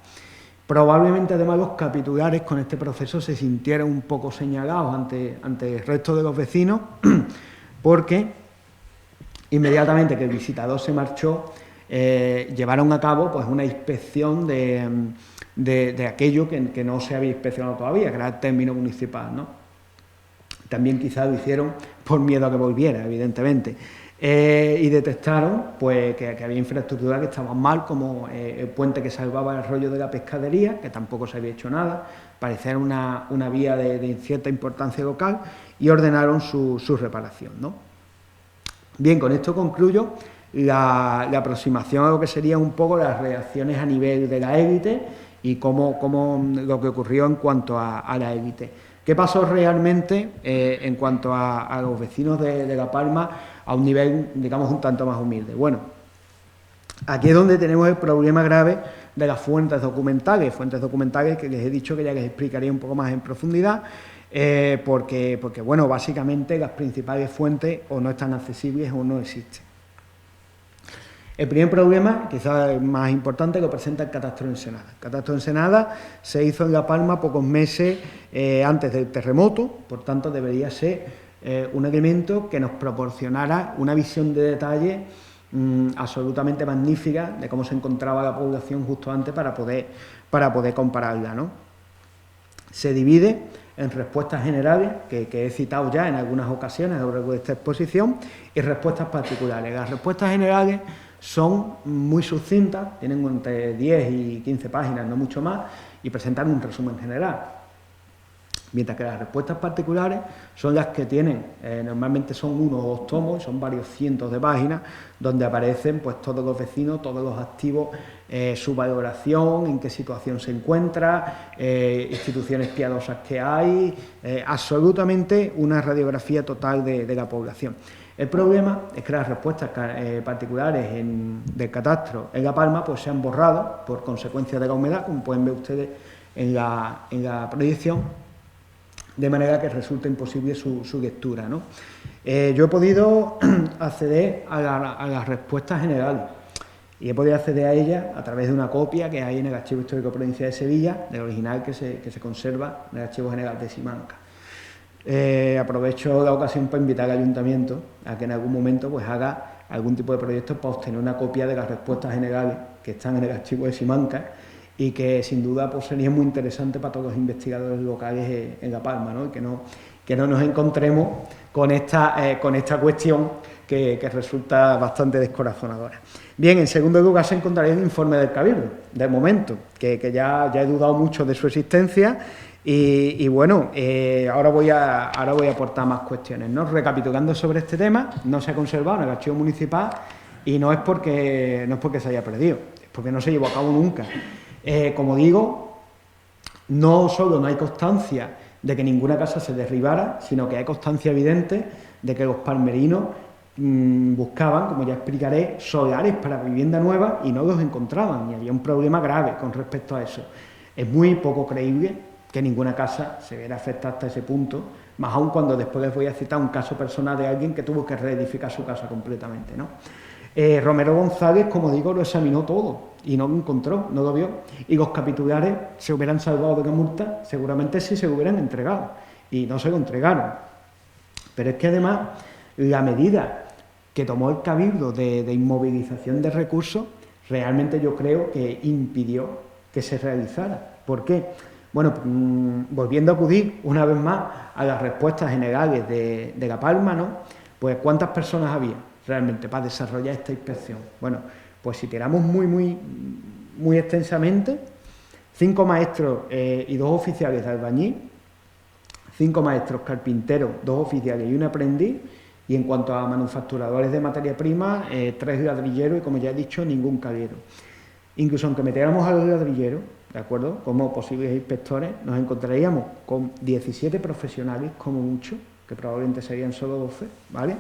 Probablemente, además, los capitulares con este proceso se sintieron un poco señalados ante el resto de los vecinos, porque inmediatamente que el visitador se marchó, llevaron a cabo pues una inspección de aquello que no se había inspeccionado todavía, que era el término municipal, ¿no? También quizás lo hicieron por miedo a que volviera, evidentemente. Y detectaron pues, que había infraestructuras que estaban mal, como el puente que salvaba el arroyo de la pescadería, que tampoco se había hecho nada, parecía una vía de cierta importancia local, y ordenaron su reparación, ¿no? Bien, con esto concluyo la aproximación a lo que serían un poco las reacciones a nivel de la élite y cómo lo que ocurrió en cuanto a la élite. ¿Qué pasó realmente en cuanto a los vecinos de La Palma a un nivel, digamos, un tanto más humilde? Bueno, aquí es donde tenemos el problema grave de las fuentes documentales que les he dicho que ya les explicaría un poco más en profundidad, porque bueno, básicamente las principales fuentes o no están accesibles o no existen. El primer problema, quizás el más importante, lo presenta el catastro de Ensenada. El catastro de Ensenada se hizo en La Palma pocos meses antes del terremoto, por tanto debería ser un elemento que nos proporcionara una visión de detalle absolutamente magnífica de cómo se encontraba la población justo antes para poder compararla, ¿no? Se divide en respuestas generales, que he citado ya en algunas ocasiones a lo largo de esta exposición, y respuestas particulares. Las respuestas generales son muy sucintas, tienen entre 10 y 15 páginas, no mucho más, y presentan un resumen general. Mientras que las respuestas particulares son las que tienen, normalmente son 1 o 2 tomos, son varios cientos de páginas, donde aparecen pues todos los vecinos, todos los activos, su valoración, en qué situación se encuentra, instituciones piadosas que hay, absolutamente una radiografía total de la población. El problema es que las respuestas particulares del catastro en La Palma pues se han borrado por consecuencia de la humedad, como pueden ver ustedes en la proyección, de manera que resulta imposible su lectura, ¿no? Yo he podido acceder a las respuestas generales y he podido acceder a ellas a través de una copia que hay en el Archivo Histórico Provincial de Sevilla, del original que se conserva en el Archivo General de Simancas. Aprovecho la ocasión para invitar al Ayuntamiento a que en algún momento pues haga algún tipo de proyecto para obtener una copia de las respuestas generales que están en el Archivo de Simancas, y que sin duda pues, sería muy interesante para todos los investigadores locales en La Palma, ¿no? Y que no nos encontremos con esta cuestión que resulta bastante descorazonadora. Bien, en segundo lugar se encontraría el informe del Cabildo, de momento, que ya he dudado mucho de su existencia y bueno, ahora voy a aportar más cuestiones, ¿no? Recapitulando sobre este tema, no se ha conservado en el archivo municipal y no es porque se haya perdido, es porque no se llevó a cabo nunca. Como digo, no solo no hay constancia de que ninguna casa se derribara, sino que hay constancia evidente de que los palmerinos buscaban, como ya explicaré, solares para vivienda nueva y no los encontraban, y había un problema grave con respecto a eso. Es muy poco creíble que ninguna casa se viera afectada hasta ese punto, más aún cuando después les voy a citar un caso personal de alguien que tuvo que reedificar su casa completamente, ¿no? Romero González, como digo, lo examinó todo y no lo encontró, no lo vio, y los capitulares se hubieran salvado de la multa, seguramente sí se lo hubieran entregado, y no se lo entregaron. Pero es que además la medida que tomó el Cabildo de inmovilización de recursos, realmente yo creo que impidió que se realizara. ¿Por qué? Bueno, volviendo a acudir una vez más a las respuestas generales de La Palma, ¿no? Pues ¿cuántas personas había realmente para desarrollar esta inspección? Bueno, pues si tiramos muy extensamente, 5 maestros y 2 oficiales de albañil, 5 maestros carpinteros, 2 oficiales y un aprendiz, y en cuanto a manufacturadores de materia prima, 3 ladrilleros y, como ya he dicho, ningún calero. Incluso aunque metiéramos a los ladrilleros, ¿de acuerdo?, como posibles inspectores, nos encontraríamos con 17 profesionales, como mucho, que probablemente serían solo 12, ¿vale?,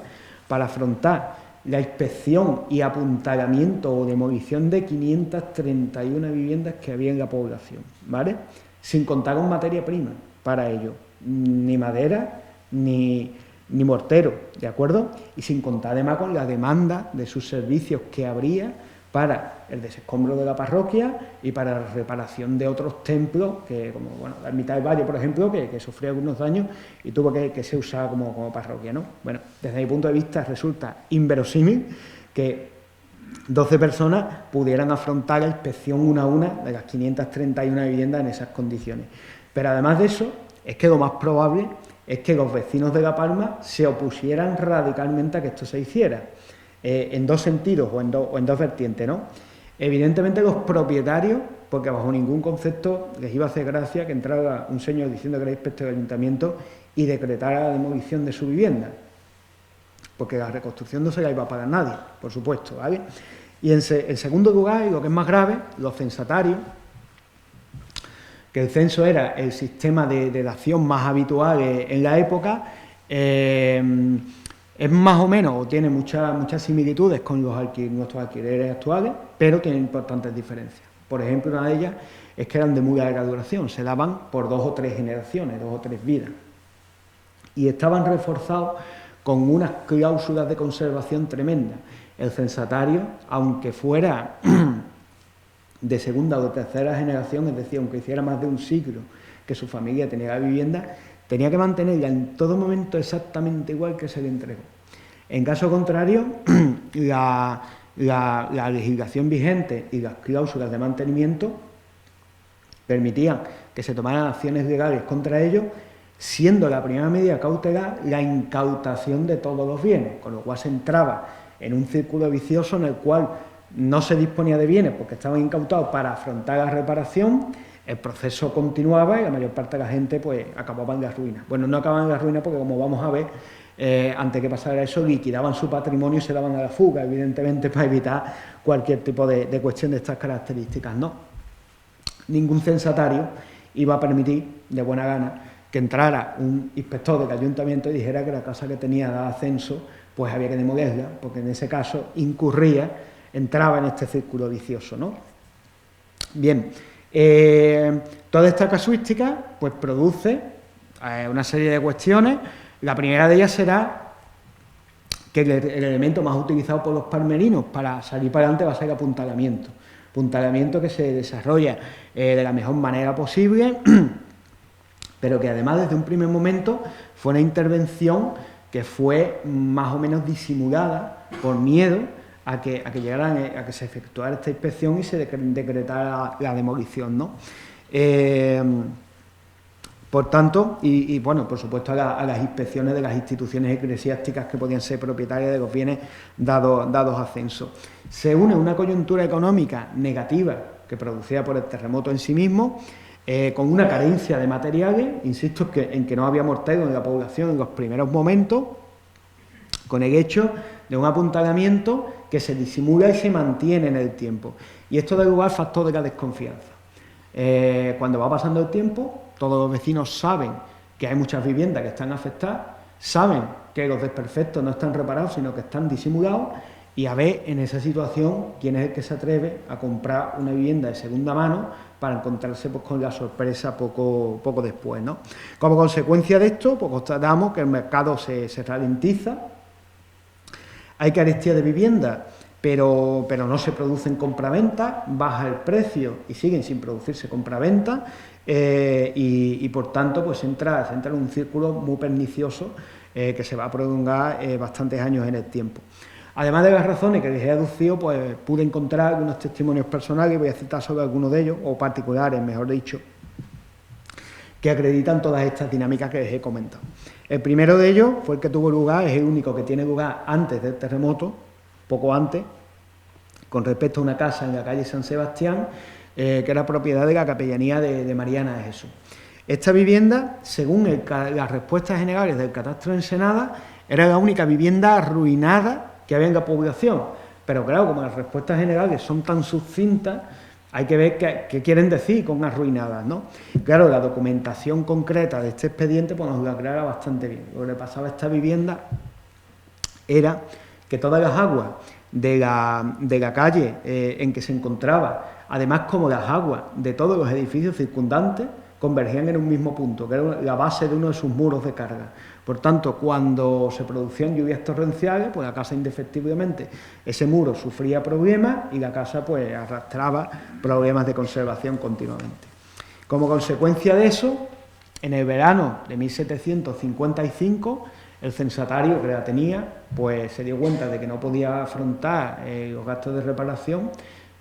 para afrontar la inspección y apuntalamiento o demolición de 531 viviendas que había en la población, ¿vale?, sin contar con materia prima para ello, ni madera, ni mortero, ¿de acuerdo?, y sin contar además con la demanda de sus servicios que habría para el desescombro de la parroquia y para la reparación de otros templos, que como bueno, la Ermita del Valle, por ejemplo, que sufrió algunos daños y tuvo que ser usada como parroquia, ¿no? Bueno, desde mi punto de vista resulta inverosímil que 12 personas pudieran afrontar la inspección una a una de las 531 viviendas en esas condiciones. Pero además de eso, es que lo más probable es que los vecinos de La Palma se opusieran radicalmente a que esto se hiciera. En dos sentidos o en dos vertientes, ¿no? Evidentemente los propietarios, porque bajo ningún concepto les iba a hacer gracia que entrara un señor diciendo que era inspector del ayuntamiento y decretara la demolición de su vivienda, porque la reconstrucción no se la iba a pagar nadie, por supuesto, ¿vale? Y en segundo lugar, y lo que es más grave, los censatarios, que el censo era el sistema de dación más habitual en la época, es más o menos, o tiene muchas similitudes con nuestros alquileres actuales, pero tiene importantes diferencias. Por ejemplo, una de ellas es que eran de muy larga duración, se daban por 2 o 3 generaciones, 2 o 3 vidas. Y estaban reforzados con unas cláusulas de conservación tremendas. El censatario, aunque fuera de segunda o tercera generación, es decir, aunque hiciera más de un siglo que su familia tenía la vivienda, tenía que mantenerla en todo momento exactamente igual que se le entregó. En caso contrario, la legislación vigente y las cláusulas de mantenimiento permitían que se tomaran acciones legales contra ellos, siendo la primera medida cautelar la incautación de todos los bienes, con lo cual se entraba en un círculo vicioso en el cual no se disponía de bienes porque estaban incautados para afrontar la reparación, el proceso continuaba y la mayor parte de la gente pues acababa en la ruina. Bueno, no acababan en la ruina porque, como vamos a ver, antes que pasara eso, liquidaban su patrimonio y se daban a la fuga, evidentemente para evitar cualquier tipo de cuestión de estas características, ¿no? Ningún censatario iba a permitir, de buena gana, que entrara un inspector del ayuntamiento y dijera que la casa que tenía de ascenso pues había que demolerla, porque en ese caso entraba en este círculo vicioso, ¿no? Bien, toda esta casuística pues produce una serie de cuestiones. La primera de ellas será que el elemento más utilizado por los parmelinos para salir para adelante va a ser el apuntalamiento. Apuntalamiento que se desarrolla de la mejor manera posible, pero que además desde un primer momento fue una intervención que fue más o menos disimulada por miedo a que se efectuara esta inspección y se decretara la demolición, ¿no? Por tanto, y bueno, por supuesto a las inspecciones de las instituciones eclesiásticas que podían ser propietarias de los bienes dados a censo. Se une una coyuntura económica negativa que producida por el terremoto en sí mismo, con una carencia de materiales, insisto en que no había mortero en la población en los primeros momentos, con el hecho de un apuntalamiento que se disimula y se mantiene en el tiempo. Y esto da lugar al factor de la desconfianza. Cuando va pasando el tiempo, todos los vecinos saben que hay muchas viviendas que están afectadas, saben que los desperfectos no están reparados, sino que están disimulados, y a ver en esa situación quién es el que se atreve a comprar una vivienda de segunda mano para encontrarse pues, con la sorpresa poco después, ¿no? Como consecuencia de esto, pues constatamos que el mercado se ralentiza, hay carestía de vivienda, pero no se producen compraventas, baja el precio y siguen sin producirse compraventas, y por tanto pues entra en un círculo muy pernicioso que se va a prolongar bastantes años en el tiempo. Además de las razones que les he aducido, pues pude encontrar algunos testimonios personales, voy a citar solo algunos de ellos, o particulares, mejor dicho, que acreditan todas estas dinámicas que les he comentado. El primero de ellos fue el que tuvo lugar, es el único que tiene lugar antes del terremoto, poco antes, con respecto a una casa en la calle San Sebastián, que era propiedad de la capellanía de Mariana de Jesús. Esta vivienda, según las respuestas generales del catastro de Ensenada, era la única vivienda arruinada que había en la población, pero claro, como las respuestas generales son tan sucintas, hay que ver qué quieren decir con arruinadas, ¿no? Claro, la documentación concreta de este expediente pues, nos lo aclara bastante bien. Lo que le pasaba a esta vivienda era que todas las aguas de la calle en que se encontraba, además como las aguas de todos los edificios circundantes, convergían en un mismo punto, que era la base de uno de sus muros de carga. Por tanto, cuando se producían lluvias torrenciales, pues la casa indefectiblemente, ese muro sufría problemas y la casa pues arrastraba problemas de conservación continuamente. Como consecuencia de eso, en el verano de 1755, el censatario que la tenía, pues se dio cuenta de que no podía afrontar los gastos de reparación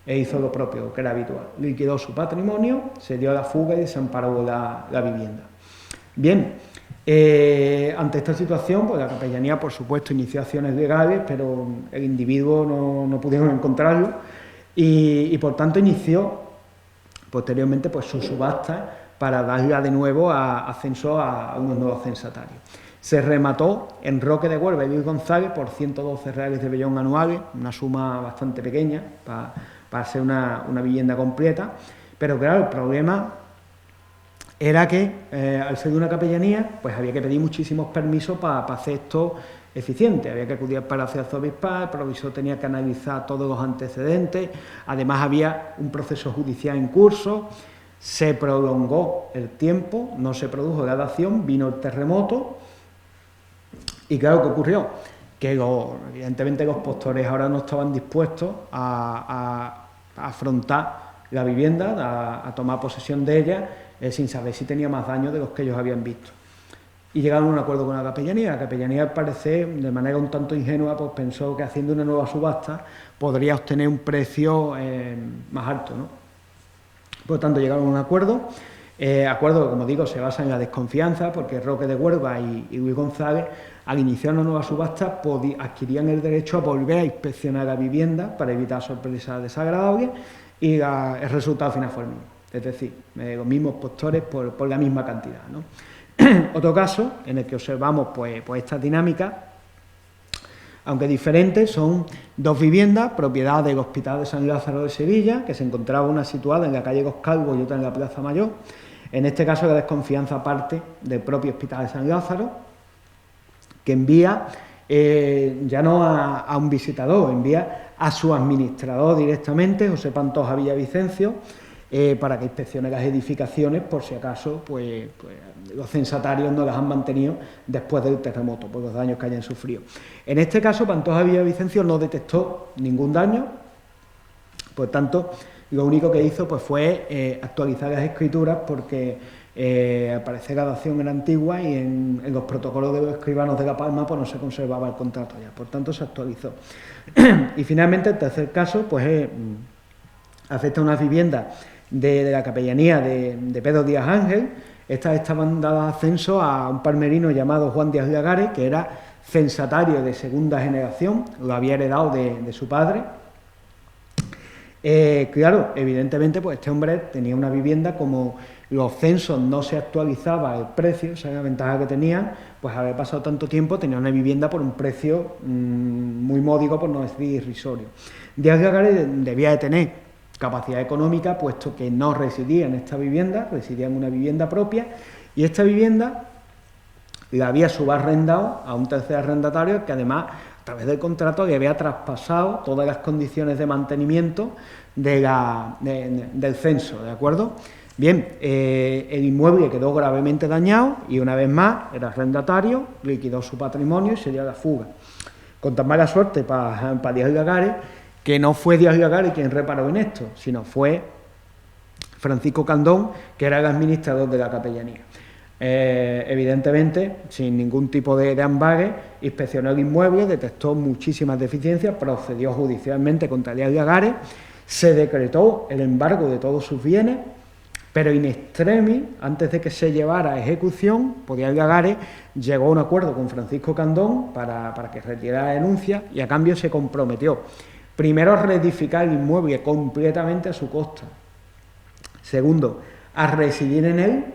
e hizo lo propio, que era habitual. Liquidó su patrimonio, se dio a la fuga y desamparó la vivienda. Bien, ante esta situación, pues la capellanía, por supuesto, inició acciones legales, pero el individuo no pudieron encontrarlo y por tanto inició posteriormente pues, su subasta para darle de nuevo ascenso a unos nuevos censatarios. Se remató en Roque de Huelva y Luis González por 112 reales de vellón anuales, una suma bastante pequeña para ser una vivienda completa, pero claro, el problema era que al ser de una capellanía, pues había que pedir muchísimos permisos para hacer esto eficiente, había que acudir al Palacio Arzobispal, el provisor tenía que analizar todos los antecedentes, además había un proceso judicial en curso, se prolongó el tiempo, no se produjo la dación, vino el terremoto, y claro, ¿qué ocurrió? Que evidentemente los postores ahora no estaban dispuestos a afrontar la vivienda, a tomar posesión de ella, sin saber si tenía más daño de los que ellos habían visto. Y llegaron a un acuerdo con la capellanía, al parecer, de manera un tanto ingenua, pues pensó que haciendo una nueva subasta podría obtener un precio más alto, ¿no? Por lo tanto, llegaron a un acuerdo. Acuerdo que, como digo, se basa en la desconfianza, porque Roque de Huelva y Luis González, al iniciar una nueva subasta, adquirían el derecho a volver a inspeccionar la vivienda para evitar sorpresas desagradables, y el resultado final fue el mismo, es decir, los mismos postores por la misma cantidad, ¿no? Otro caso en el que observamos pues esta dinámica, aunque diferentes, son dos viviendas, propiedad del Hospital de San Lázaro de Sevilla, que se encontraba una situada en la calle Goscalvo y otra en la Plaza Mayor. En este caso, la desconfianza parte del propio Hospital de San Lázaro, que envía ya no a un visitador, envía a su administrador directamente, José Pantoja Villavicencio, para que inspeccione las edificaciones por si acaso pues los censatarios no las han mantenido después del terremoto, por los daños que hayan sufrido. En este caso, Pantoja Villavicencio no detectó ningún daño, por tanto, lo único que hizo pues fue actualizar las escrituras, porque al parecer la dación era antigua y en los protocolos de los escribanos de La Palma pues no se conservaba el contrato ya, por tanto se actualizó. Y finalmente, el tercer caso pues afecta a unas viviendas de la capellanía de Pedro Díaz Ángel. Estas estaban dadas ascenso a un palmerino llamado Juan Díaz Lagares, que era censatario de segunda generación, lo había heredado de su padre. Claro, evidentemente, pues este hombre tenía una vivienda, como los censos no se actualizaba el precio, esa es la ventaja que tenían, pues haber pasado tanto tiempo, tenía una vivienda por un precio muy módico, por no decir irrisorio. Díaz Lagares debía de tener capacidad económica, puesto que no residía en esta vivienda, residía en una vivienda propia, y esta vivienda la había subarrendado a un tercer arrendatario que, además, a través del contrato, le había traspasado todas las condiciones de mantenimiento del censo, ¿de acuerdo? Bien, el inmueble quedó gravemente dañado y, una vez más, el arrendatario liquidó su patrimonio y se dio a la fuga. Con tan mala suerte para Díaz Lagares, que no fue Díaz Lagares quien reparó en esto, sino fue Francisco Candón, que era el administrador de la capellanía. Evidentemente, sin ningún tipo de ambages, inspeccionó el inmueble, detectó muchísimas deficiencias, procedió judicialmente contra Díaz Lagares, se decretó el embargo de todos sus bienes, pero in extremis, antes de que se llevara a ejecución, Díaz Lagares llegó a un acuerdo con Francisco Candón para que retirara la denuncia, y a cambio se comprometió, primero, a reedificar el inmueble completamente a su costa. Segundo, a residir en él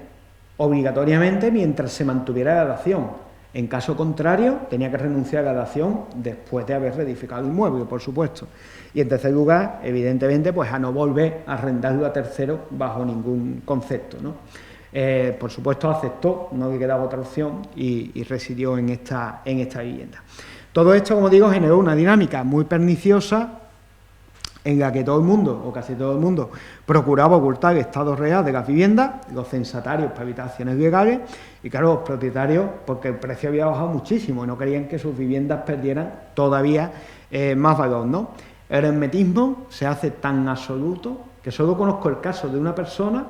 obligatoriamente mientras se mantuviera la dación. En caso contrario, tenía que renunciar a la dación después de haber reedificado el inmueble, por supuesto. Y en tercer lugar, evidentemente, pues a no volver a arrendarlo a terceros bajo ningún concepto, ¿no? Por supuesto, aceptó, no le quedaba otra opción, y residió en esta vivienda. Todo esto, como digo, generó una dinámica muy perniciosa en la que todo el mundo, o casi todo el mundo, procuraba ocultar el estado real de las viviendas, los censatarios para evitar acciones legales, y claro, los propietarios, porque el precio había bajado muchísimo y no querían que sus viviendas perdieran todavía más valor, ¿no? El hermetismo se hace tan absoluto que solo conozco el caso de una persona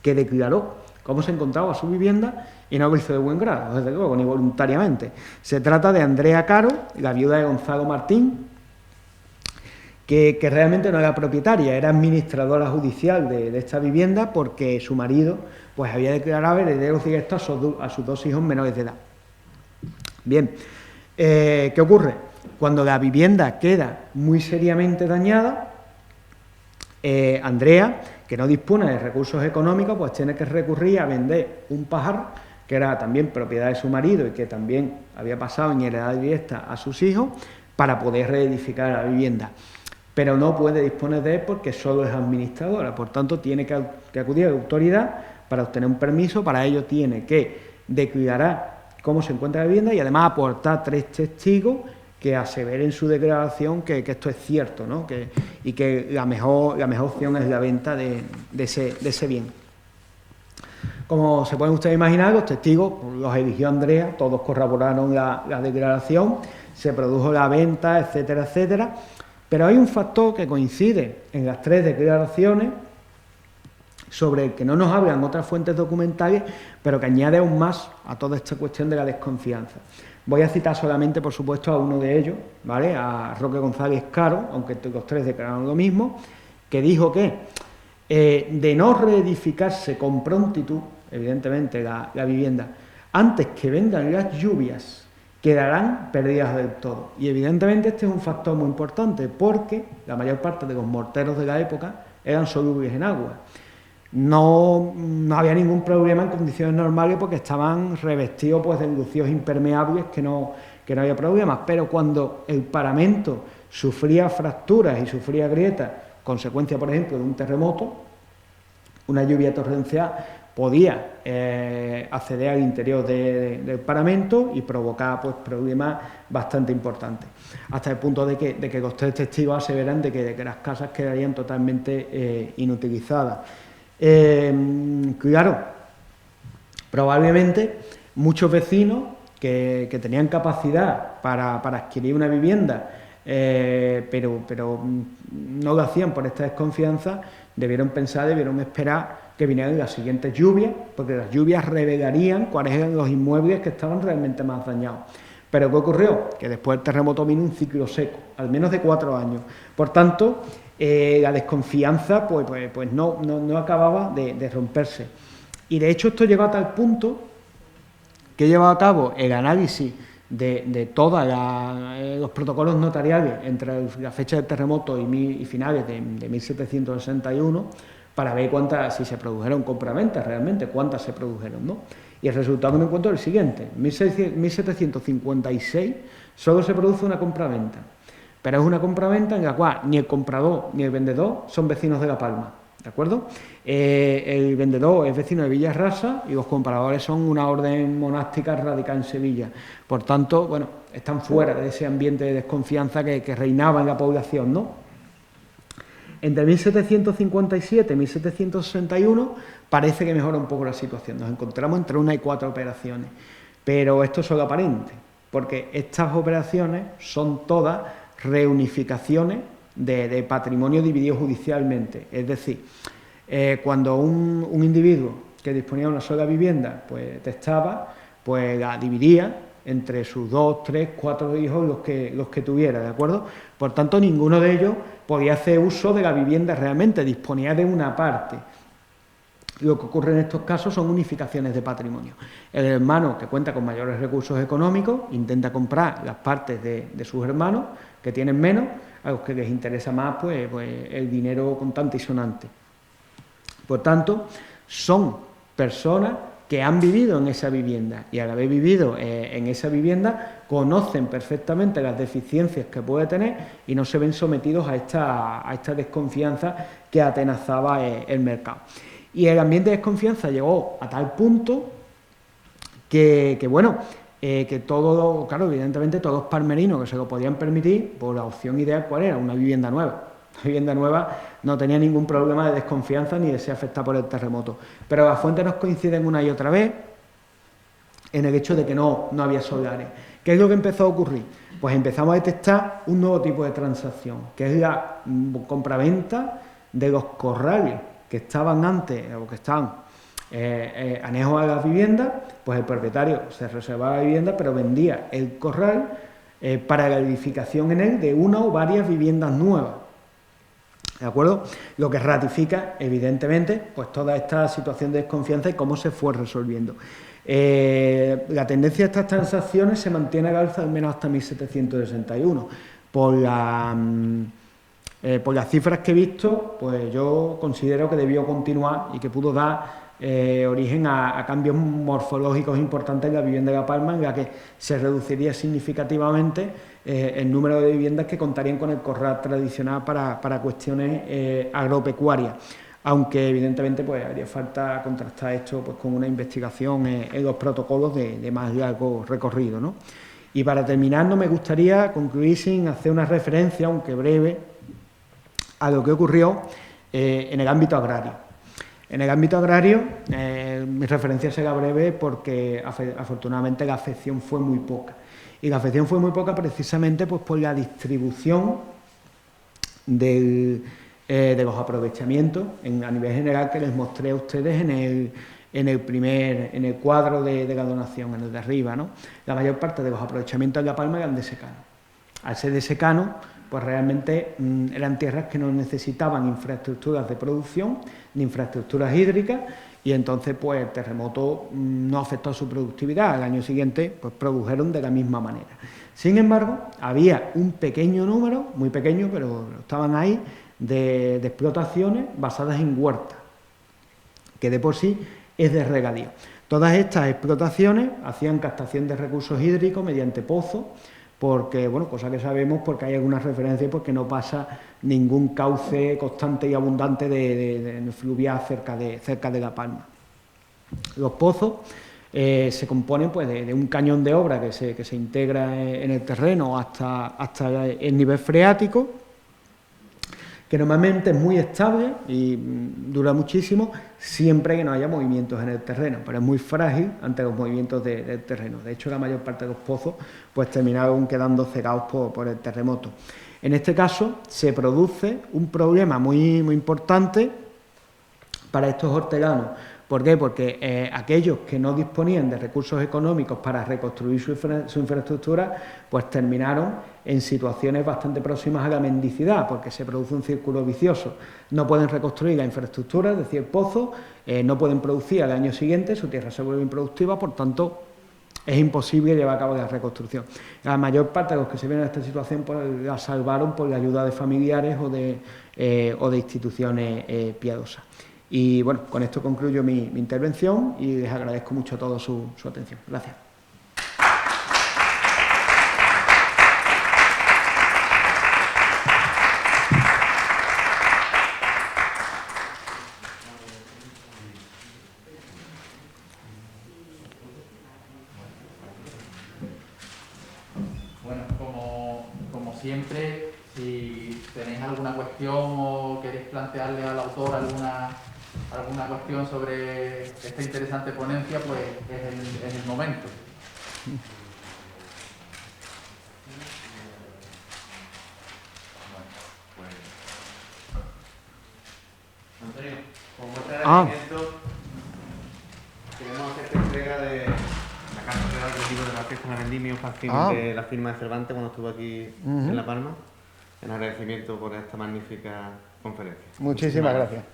que declaró cómo se encontraba su vivienda y no lo hizo de buen grado, desde luego, ni voluntariamente. Se trata de Andrea Caro, la viuda de Gonzalo Martín, que realmente no era propietaria, era administradora judicial de esta vivienda, porque su marido pues había declarado herederos directos a sus dos hijos menores de edad. Bien, ¿qué ocurre? Cuando la vivienda queda muy seriamente dañada, Andrea, que no dispone de recursos económicos, pues tiene que recurrir a vender un pajar, que era también propiedad de su marido y que también había pasado en heredad directa a sus hijos, para poder reedificar la vivienda. Pero no puede disponer de él porque solo es administradora, por tanto tiene que acudir a la autoridad para obtener un permiso. Para ello tiene que declarar cómo se encuentra la vivienda y además aportar 3 testigos que aseveren su declaración que esto es cierto, ¿no? Y que la mejor opción es la venta de ese bien. Como se pueden ustedes imaginar, los testigos los eligió Andrea, todos corroboraron la declaración, se produjo la venta, etcétera, etcétera. Pero hay un factor que coincide en las 3 declaraciones, sobre el que no nos hablan otras fuentes documentales, pero que añade aún más a toda esta cuestión de la desconfianza. Voy a citar solamente, por supuesto, a uno de ellos, ¿vale? A Roque González Caro, aunque los 3 declararon lo mismo, que dijo que de no reedificarse con prontitud, evidentemente la vivienda, antes que vengan las lluvias, quedarán perdidas del todo. Y evidentemente este es un factor muy importante, porque la mayor parte de los morteros de la época eran solubles en agua. No había ningún problema en condiciones normales porque estaban revestidos pues, de enlucidos impermeables que no había problemas, pero cuando el paramento sufría fracturas y sufría grietas, consecuencia, por ejemplo, de un terremoto, una lluvia torrencial podía acceder al interior del paramento y provocar pues, problemas bastante importantes, hasta el punto de que los 3 testigos aseveran de que las casas quedarían totalmente inutilizadas. Claro, probablemente muchos vecinos que tenían capacidad para adquirir una vivienda, pero no lo hacían por esta desconfianza, debieron esperar que vinieran las siguientes lluvias, porque las lluvias revelarían cuáles eran los inmuebles que estaban realmente más dañados. Pero ¿qué ocurrió? Que después del terremoto vino un ciclo seco, al menos de 4 años. Por tanto, la desconfianza pues no acababa de romperse. Y de hecho esto llegó a tal punto que he llevado a cabo el análisis de todos los protocolos notariales entre la fecha del terremoto y finales de 1761 para ver si se produjeron compraventas realmente, cuántas se produjeron, ¿no? Y el resultado que me encuentro es el siguiente: en 1756 solo se produce una compraventa, pero es una compraventa en la cual ni el comprador ni el vendedor son vecinos de La Palma, ¿de acuerdo? El vendedor es vecino de Villarrasa y los compradores son una orden monástica radicada en Sevilla. Por tanto, bueno, están fuera de ese ambiente de desconfianza que reinaba en la población, ¿no? Entre 1757 y 1761 parece que mejora un poco la situación. Nos encontramos entre 1 y 4 operaciones, pero esto es solo aparente, porque estas operaciones son todas reunificaciones de patrimonio dividido judicialmente. Es decir, cuando un individuo que disponía de una sola vivienda pues testaba, pues la dividía entre sus 2, 3, 4 hijos los que tuviera, ¿de acuerdo? Por tanto, ninguno de ellos podía hacer uso de la vivienda realmente, disponía de una parte. Lo que ocurre en estos casos son unificaciones de patrimonio. El hermano que cuenta con mayores recursos económicos intenta comprar las partes de sus hermanos que tienen menos, a los que les interesa más pues el dinero contante y sonante. Por tanto, son personas que han vivido en esa vivienda y al haber vivido en esa vivienda conocen perfectamente las deficiencias que puede tener y no se ven sometidos a esta desconfianza que atenazaba el mercado. Y el ambiente de desconfianza llegó a tal punto que todo, claro, evidentemente todos los palmerinos que se lo podían permitir, pues la opción ideal ¿cuál era? Una vivienda nueva. La vivienda nueva no tenía ningún problema de desconfianza ni de ser afectada por el terremoto. Pero las fuentes nos coinciden una y otra vez en el hecho de que no había solares. ¿Qué es lo que empezó a ocurrir? Pues empezamos a detectar un nuevo tipo de transacción, que es la compraventa de los corrales que estaban antes, o que estaban anejos a las viviendas. Pues el propietario se reservaba la vivienda, pero vendía el corral para la edificación en él de una o varias viviendas nuevas. ¿De acuerdo? Lo que ratifica, evidentemente, pues toda esta situación de desconfianza y cómo se fue resolviendo. La tendencia de estas transacciones se mantiene al alza al menos hasta 1761. Por las cifras que he visto, pues yo considero que debió continuar y que pudo dar origen a cambios morfológicos importantes en la vivienda de La Palma, en la que se reduciría significativamente el número de viviendas que contarían con el corral tradicional para cuestiones agropecuarias, aunque evidentemente pues haría falta contrastar esto pues con una investigación en los protocolos de más largo recorrido, ¿no? Y para terminar, no me gustaría concluir sin hacer una referencia, aunque breve, a lo que ocurrió en el ámbito agrario. En el ámbito agrario, mi referencia será breve porque afortunadamente la afección fue muy poca. Y la afección fue muy poca precisamente pues, por la distribución de los aprovechamientos a nivel general que les mostré a ustedes en el cuadro de la donación, en el de arriba, ¿no? La mayor parte de los aprovechamientos en La Palma eran de secano. Al ser de secano, pues realmente eran tierras que no necesitaban infraestructuras de producción ni infraestructuras hídricas, y entonces pues el terremoto no afectó a su productividad. Al año siguiente pues produjeron de la misma manera. Sin embargo, había un pequeño número, muy pequeño, pero estaban ahí, de explotaciones basadas en huertas, que de por sí es de regadío. Todas estas explotaciones hacían captación de recursos hídricos mediante pozos, porque, bueno, cosa que sabemos porque hay algunas referencias porque no pasa ningún cauce constante y abundante de fluvial cerca de La Palma. Los pozos se componen pues, de un cañón de obra que se integra en el terreno hasta el nivel freático, que normalmente es muy estable y dura muchísimo siempre que no haya movimientos en el terreno, pero es muy frágil ante los movimientos del terreno. De hecho, la mayor parte de los pozos pues terminaron quedando cegados por el terremoto. En este caso se produce un problema muy importante para estos hortelanos. ¿Por qué? Porque aquellos que no disponían de recursos económicos para reconstruir su infraestructura, pues terminaron en situaciones bastante próximas a la mendicidad, porque se produce un círculo vicioso. No pueden reconstruir la infraestructura, es decir, el pozo, no pueden producir al año siguiente, su tierra se vuelve improductiva, por tanto, es imposible llevar a cabo la reconstrucción. La mayor parte de los que se ven en esta situación pues, la salvaron por la ayuda de familiares o de instituciones piadosas. Y bueno, con esto concluyo mi intervención y les agradezco mucho a todos su atención. Gracias. Bueno, como siempre, si tenéis alguna cuestión o queréis plantearle al autor alguna cuestión sobre esta interesante ponencia, pues es el momento. Antonio, como muestra de agradecimiento, queremos hacerte entrega de la carta real del libro de la fiesta en la vendimia, un facsimil de la firma de Cervantes cuando estuvo aquí en La Palma, en agradecimiento por esta magnífica conferencia. Muchísimas gracias.